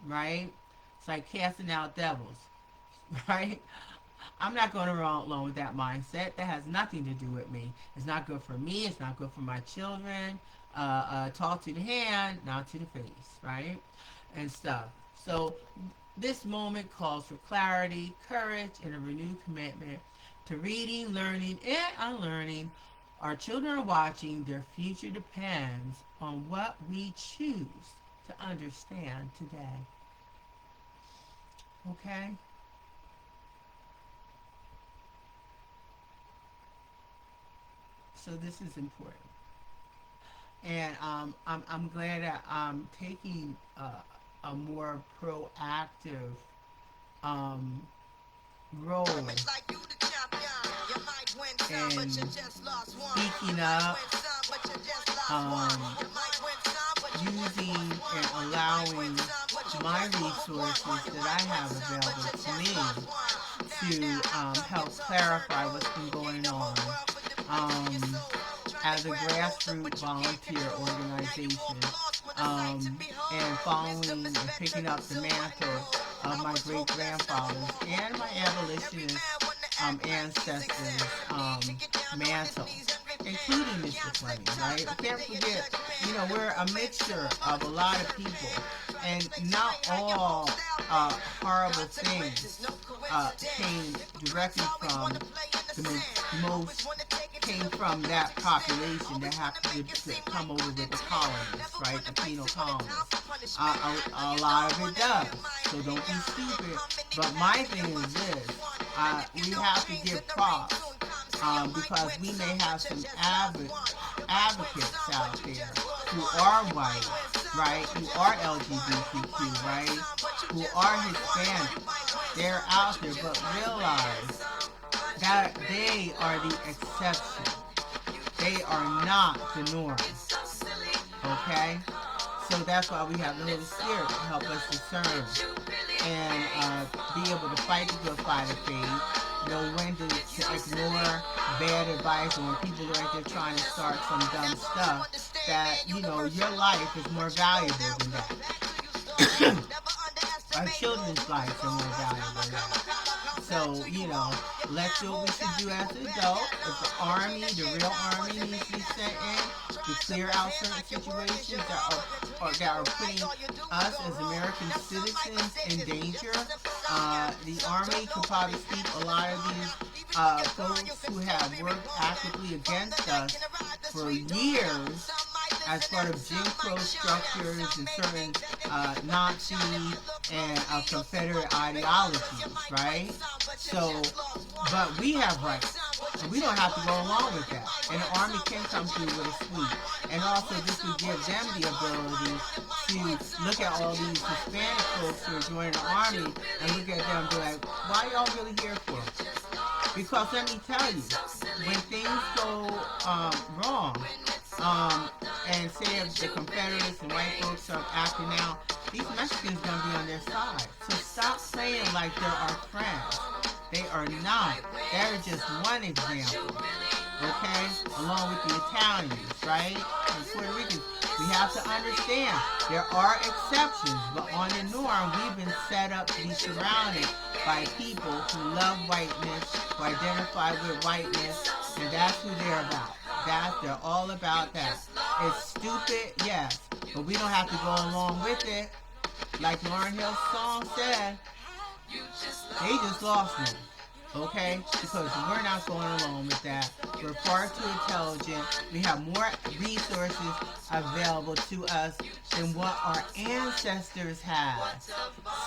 Speaker 2: right? It's like casting out devils, right? I'm not going along with that mindset. That has nothing to do with me. It's not good for me. It's not good for my children. Talk to the hand, not to the face, right? And stuff. So this moment calls for clarity, courage, and a renewed commitment to reading, learning, and unlearning. Our children are watching. Their future depends on what we choose to understand today. Okay? So this is important. And I'm glad that I'm taking a more proactive role in speaking up, using and allowing my resources that I have available to me to help clarify what's been going on as a grassroots volunteer organization, and following and picking up the mantle of my great-grandfathers and my abolitionist ancestors' mantle, including Mr. Fleming, right? We can't forget, we're a mixture of a lot of people, and not all horrible things came directly from came from that population that happened to come over with the colonists, right? The penal colonists. A lot of it does. So don't be stupid. But my thing is this. We have to give props because we may have some advocates out there who are white, right? Who are LGBTQ, right? Who are Hispanic. They're out there, but realize that they are the exception. They are not the norm. Okay? So that's why we have the Holy Spirit to help us discern and be able to fight the good fight of faith, know when to ignore bad advice, or when people are out there trying to start some dumb stuff, that, your life is more valuable than that. Our children's lives are more valuable than that. So, let's do what we should do as adults. If the army, the real army, needs to be sent in to clear out certain situations that are putting us as American citizens in danger, the army could probably sweep a lot of these folks who have worked actively against us for years as part of Jim Crow structures and certain Nazi and Confederate ideologies, right? So, but we have rights. And we don't have to go along with that. And the army can come through with a sweep. And also this would give them the ability to look at all these Hispanic folks who are joining the army and look at them and be like, why are y'all really here for? Because let me tell you, when things go wrong, and say if the Confederates and white folks are acting out, these Mexicans are going to be on their side. So stop saying like they're our friends. They are not. They're just one example, okay? Along with the Italians, right? And Puerto Ricans. We have to understand there are exceptions, but on the norm, we've been set up to be surrounded by people who love whiteness, who identify with whiteness, and that's who they're about. They're all about that. It's stupid, yes, but we don't have to go along with it. Like Lauryn Hill's song said, they just lost me, okay? Because we're not going along with that. We're far too intelligent. We have more resources available to us than what our ancestors had.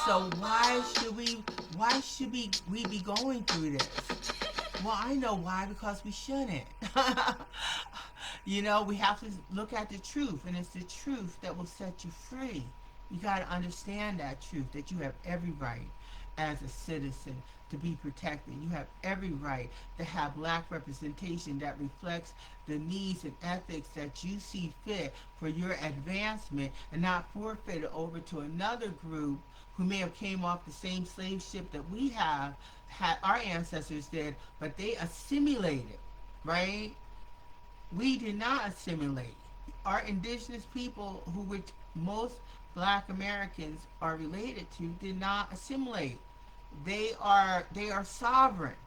Speaker 2: So why should we be going through this? Well, I know why, because we shouldn't. We have to look at the truth, and it's the truth that will set you free. You got to understand that truth, that you have every right as a citizen to be protected. You have every right to have black representation that reflects the needs and ethics that you see fit for your advancement, and not forfeit it over to another group who may have came off the same slave ship that we had our ancestors did, but they assimilated, right? We did not assimilate. Our indigenous people, which most black Americans are related to, did not assimilate. They are sovereign,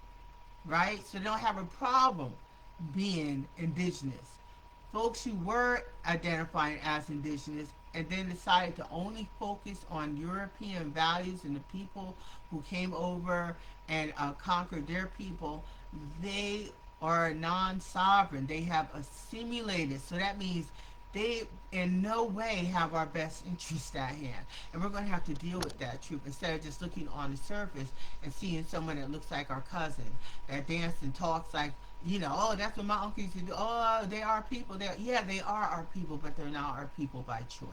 Speaker 2: right? So they don't have a problem being indigenous. Folks who were identifying as indigenous and then decided to only focus on European values and the people who came over and conquered their people, they are non-sovereign. They have assimilated. So that means they in no way have our best interest at hand. And we're going to have to deal with that truth instead of just looking on the surface and seeing someone that looks like our cousin, that dances and talks like, oh, that's what my uncle used to do. Oh, they are people. They are our people, but they're not our people by choice.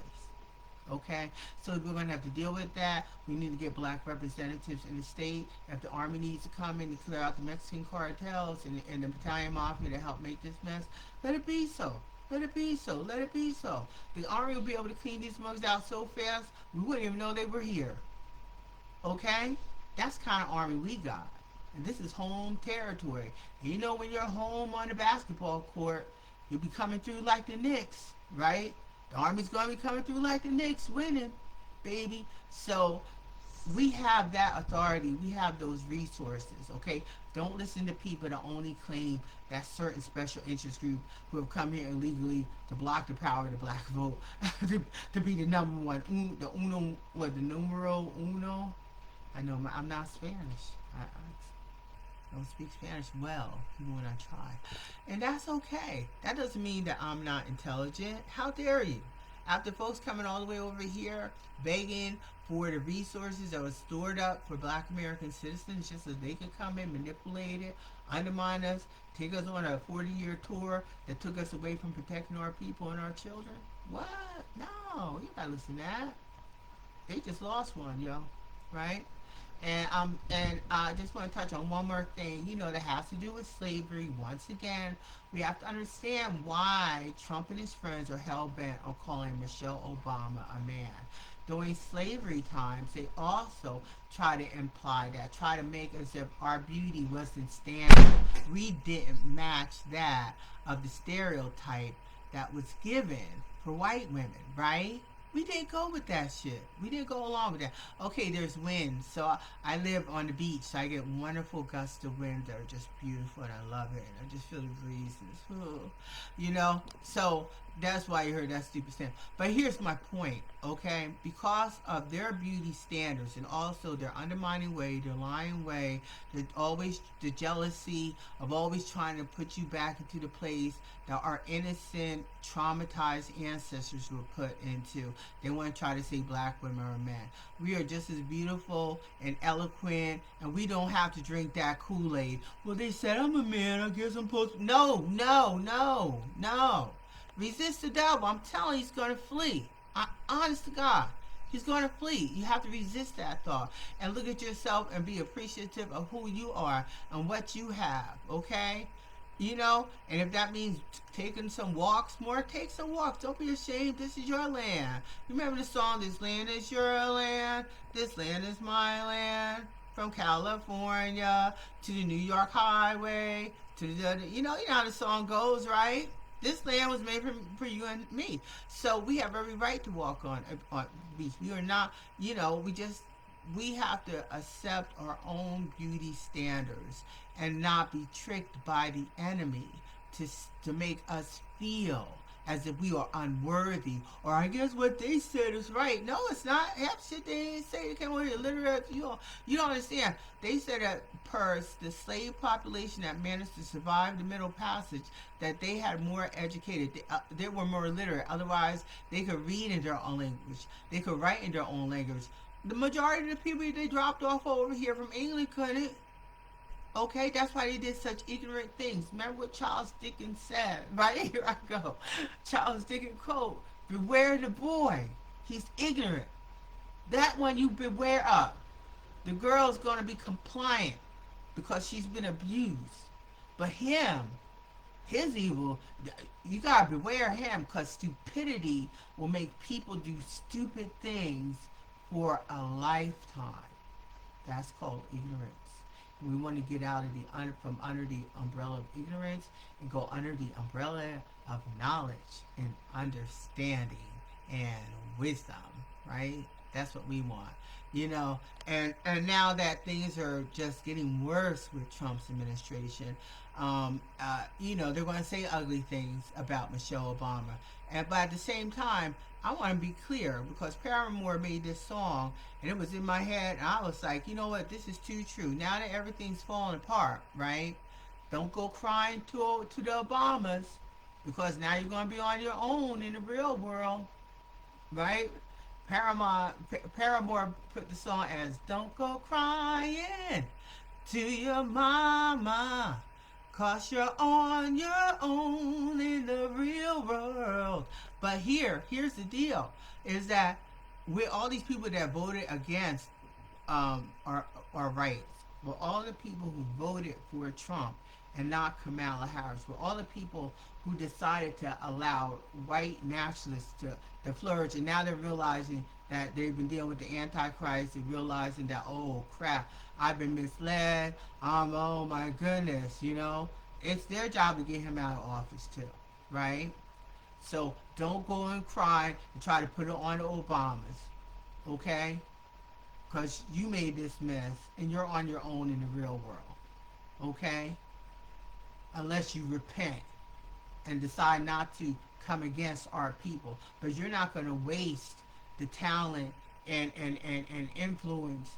Speaker 2: Okay? So we're going to have to deal with that. We need to get black representatives in the state. If the army needs to come in to clear out the Mexican cartels and the Italian mafia to help make this mess, let it be so. Let it be so. Let it be so. The army will be able to clean these mugs out so fast, we wouldn't even know they were here. Okay? That's the kind of army we got. And this is home territory. And when you're home on the basketball court, you'll be coming through like the Knicks, right? The army's going to be coming through like the Knicks, winning, baby. So we have that authority. We have those resources, okay? Don't listen to people that only claim that certain special interest group who have come here illegally to block the power of the black vote to be the number one, the numero uno. I know I'm not Spanish. I don't speak Spanish well, even when I try. And that's okay. That doesn't mean that I'm not intelligent. How dare you? After folks coming all the way over here begging for the resources that was stored up for black American citizens just so they could come in, manipulate it, undermine us, take us on a 40-year tour that took us away from protecting our people and our children? What? No, you gotta listen to that. They just lost one, yo. Right? And I just want to touch on one more thing, that has to do with slavery. Once again, we have to understand why Trump and his friends are hell-bent on calling Michelle Obama a man. During slavery times, they also try to imply that, try to make as if our beauty wasn't standard. We didn't match that of the stereotype that was given for white women, right? We didn't go with that shit. We didn't go along with that. Okay, there's wind. So I live on the beach, so I get wonderful gusts of wind that are just beautiful, and I love it. And I just feel the breeze. And you know? So that's why you heard that stupid stand. But here's my point, okay? Because of their beauty standards and also their undermining way, their lying way, the jealousy of always trying to put you back into the place that our innocent, traumatized ancestors were put into. They want to try to say black women are men. We are just as beautiful and eloquent, and we don't have to drink that Kool-Aid. Well, they said I'm a man, I guess I'm supposed to. No, no, no, no. Resist the devil. I'm telling you, he's going to flee. Honest to God. He's going to flee. You have to resist that thought and look at yourself and be appreciative of who you are and what you have, okay? You know, and if that means taking some walks more, take some walks. Don't be ashamed. This is your land. You remember the song, This Land is Your Land, This Land is My Land, from California to the New York Highway, to the, you know how the song goes, right? This land was made for you and me. So we have every right to walk on beach. We are not, we have to accept our own beauty standards and not be tricked by the enemy to make us feel as if we are unworthy, or I guess what they said is right. No, it's not. Half shit they didn't say. They came over here literate. You don't understand. They said that the slave population that managed to survive the Middle Passage, that they had more educated. They were more literate. Otherwise, they could read in their own language. They could write in their own language. The majority of the people they dropped off over here from England couldn't. Okay, that's why they did such ignorant things. Remember what Charles Dickens said? Right here I go. Charles Dickens quote, beware the boy. He's ignorant. That one you beware of. The girl's going to be compliant because she's been abused. But him, his evil, you got to beware him, because stupidity will make people do stupid things for a lifetime. That's called ignorance. We want to get out of from under the umbrella of ignorance and go under the umbrella of knowledge and understanding and wisdom, right? That's what we want, And now that things are just getting worse with Trump's administration, they're going to say ugly things about Michelle Obama. But at the same time, I want to be clear, because Paramore made this song and it was in my head, and I was like, you know what, this is too true. Now that everything's falling apart, right? Don't go crying to the Obamas, because now you're going to be on your own in the real world, right? Paramore put the song as, don't go crying to your mama, 'cause you're on your own in the real world. But here's the deal, is that with all these people that voted against our rights, with all the people who voted for Trump and not Kamala Harris, with all the people who decided to allow white nationalists to flourish, and now they're realizing that they've been dealing with the Antichrist and realizing that, oh crap, I've been misled, oh my goodness, it's their job to get him out of office too, right? So don't go and cry and try to put it on the Obamas, okay? Because you made this mess and you're on your own in the real world, okay? Unless you repent and decide not to come against our people. But you're not going to waste the talent and influence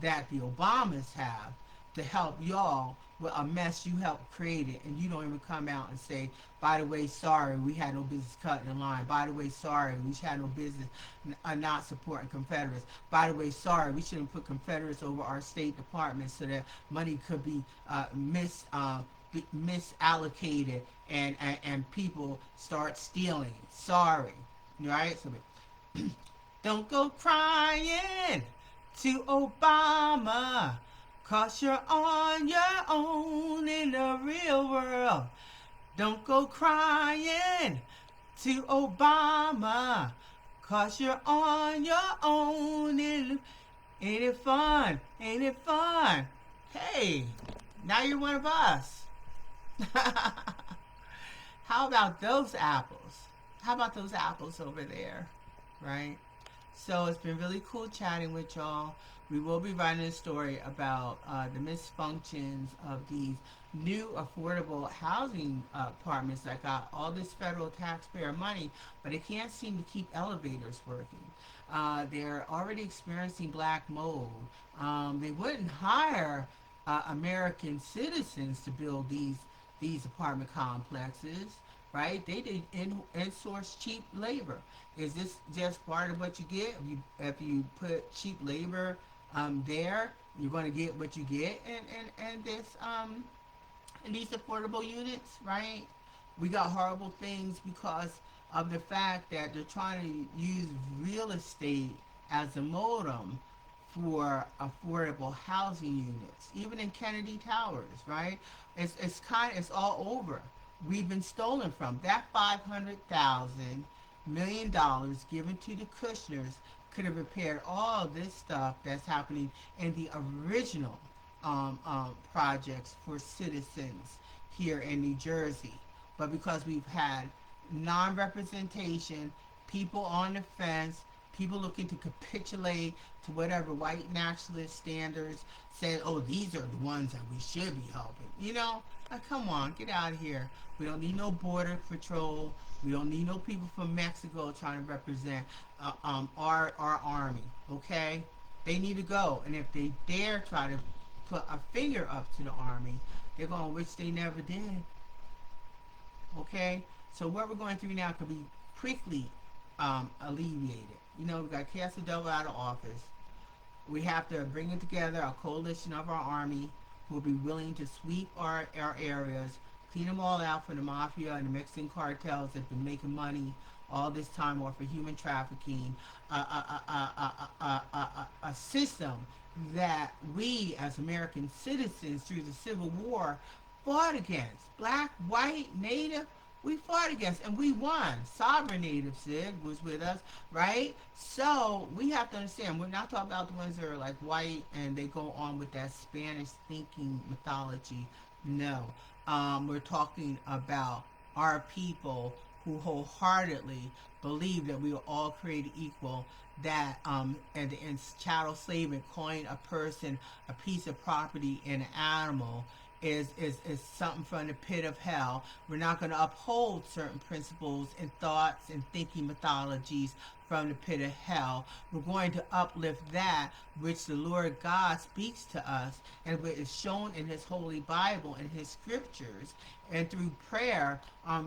Speaker 2: that the Obamas have to help y'all with a mess you helped create it, and you don't even come out and say, by the way, sorry, we had no business cutting the line. By the way, sorry, we had no business not supporting Confederates. By the way, sorry, we shouldn't put Confederates over our State Department so that money could be misallocated and people start stealing. Sorry, right? So, don't go crying to Obama, 'cause you're on your own in the real world. Don't go crying to Obama, 'cause you're on your own in... Ain't it fun? Ain't it fun? Hey, now you're one of us. How about those apples? How about those apples over there, right? So it's been really cool chatting with y'all. We will be writing a story about the misfunctions of these new affordable housing apartments that got all this federal taxpayer money, but they can't seem to keep elevators working. They're already experiencing black mold. They wouldn't hire American citizens to build these apartment complexes, right? They did in-source cheap labor. Is this just part of what you get? If you put cheap labor there, you're going to get what you get, and this in these affordable units, right? We got horrible things because of the fact that they're trying to use real estate as a modem for affordable housing units, even in Kennedy Towers, right? It's all over. We've been stolen from. That $500,000 million given to the Kushners could have repaired all this stuff that's happening in the original projects for citizens here in New Jersey. But because we've had non-representation, people on the fence, people looking to capitulate to whatever white nationalist standards, saying, oh, these are the ones that we should be helping. Come on, get out of here. We don't need no border patrol. We don't need no people from Mexico trying to represent our army, okay? They need to go. And if they dare try to put a finger up to the army, they're going to wish they never did. Okay? So what we're going through now could be quickly alleviated. We've got to cast the devil out of office. We have to bring it together, a coalition of our army who will be willing to sweep our areas, clean them all out from the mafia and the Mexican cartels that have been making money all this time off of human trafficking, a system that we as American citizens through the Civil War fought against. Black, white, native, we fought against and we won. Sovereign native, Sid, was with us, right? So we have to understand, we're not talking about the ones that are like white and they go on with that Spanish thinking mythology. No. We're talking about our people who wholeheartedly believe that we are all created equal, that and in chattel slavery, calling a person a piece of property and an animal is something from the pit of hell. We're not going to uphold certain principles and thoughts and thinking mythologies from the pit of hell. We're going to uplift that which the Lord God speaks to us and which is shown in his holy Bible and his scriptures, and through prayer,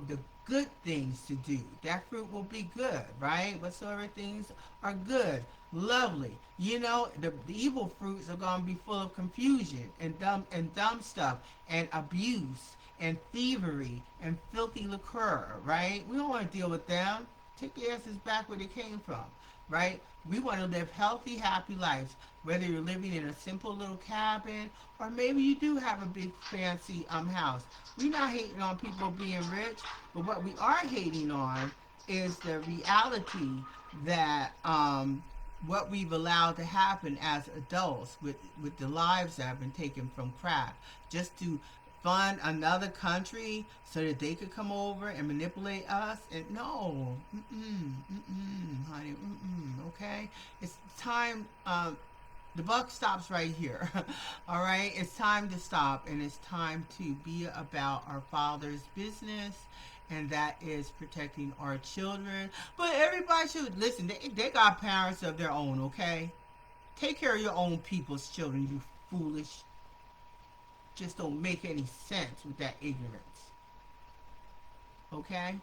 Speaker 2: the good things to do. That fruit will be good, right? Whatsoever things are good, lovely. The evil fruits are going to be full of confusion and dumb stuff and abuse and thievery and filthy liquor, right? We don't want to deal with them. Take your asses back where they came from, right? We want to live healthy, happy lives, whether you're living in a simple little cabin or maybe you do have a big fancy house. We're not hating on people being rich, but what we are hating on is the reality that what we've allowed to happen as adults with the lives that have been taken from crack, just to fund another country so that they could come over and manipulate us. And no, honey, okay? It's time, the buck stops right here. All right? It's time to stop, and it's time to be about our Father's business, and that is protecting our children. But everybody should listen. They got parents of their own, okay? Take care of your own people's children, you foolish. Just don't make any sense with that ignorance. Okay?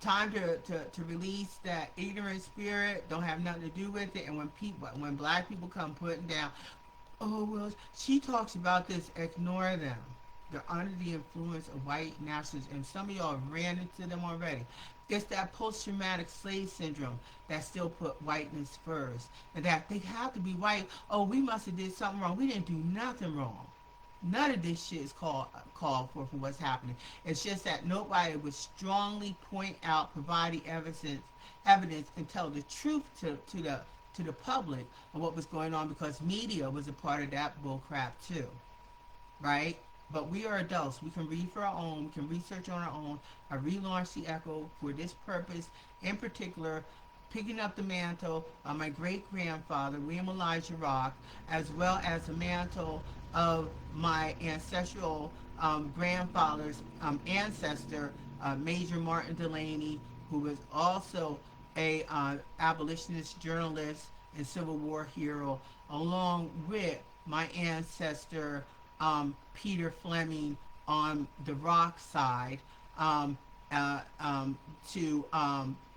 Speaker 2: Time to release that ignorant spirit. Don't have nothing to do with it. And when black people come putting down, oh well, she talks about this, ignore them. They're under the influence of white nationalists, and some of y'all have ran into them already. It's that post-traumatic slave syndrome that still put whiteness first, and that they have to be white. Oh, we must have did something wrong. We didn't do nothing wrong. None of this shit is called for what's happening. It's just that nobody would strongly point out, provide evidence, and tell the truth to the public of what was going on, because media was a part of that bullcrap too, right? But we are adults. We can read for our own. We can research on our own. I relaunched the Echo for this purpose, in particular, picking up the mantle of my great-grandfather, William Elijah Rock, as well as the mantle of my ancestral grandfather's ancestor, Major Martin Delaney, who was also a abolitionist journalist and Civil War hero, along with my ancestor Peter Fleming on the Rock side, um, to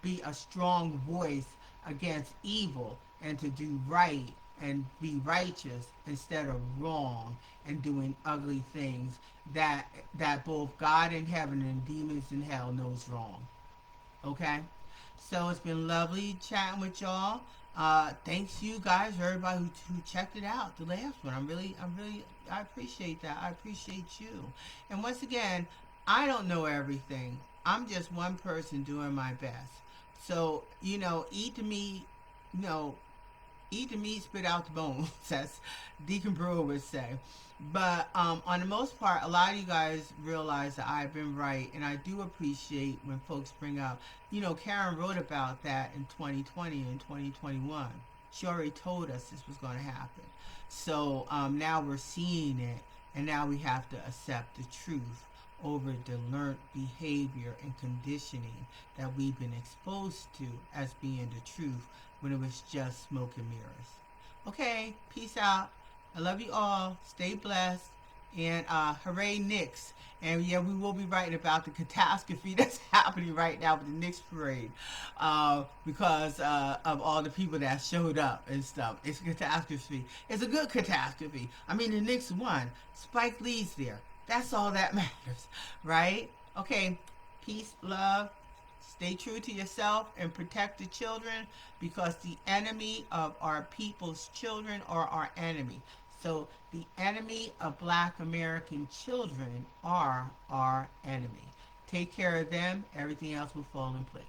Speaker 2: be a strong voice against evil and to do right and be righteous instead of wrong and doing ugly things that both God in heaven and demons in hell knows wrong. Okay? So it's been lovely chatting with y'all. Thanks you guys, everybody who checked it out, the last one. I appreciate that. I appreciate you. And once again, I don't know everything. I'm just one person doing my best. So, eat the meat, eat the meat, spit out the bones, as Deacon Brewer would say. But on the most part, a lot of you guys realize that I've been right, and I do appreciate when folks bring up, Karen wrote about that in 2020 and 2021. She already told us this was going to happen. So now we're seeing it, and now we have to accept the truth over the learned behavior and conditioning that we've been exposed to as being the truth when it was just smoke and mirrors. Okay, peace out. I love you all. Stay blessed. And hooray, Knicks. And yeah, we will be writing about the catastrophe that's happening right now with the Knicks parade because of all the people that showed up and stuff. It's a catastrophe. It's a good catastrophe. I mean, the Knicks won. Spike Lee's there. That's all that matters, right? Okay, peace, love. Stay true to yourself and protect the children, because the enemy of our people's children are our enemy. So the enemy of Black American children are our enemy. Take care of them. Everything else will fall in place.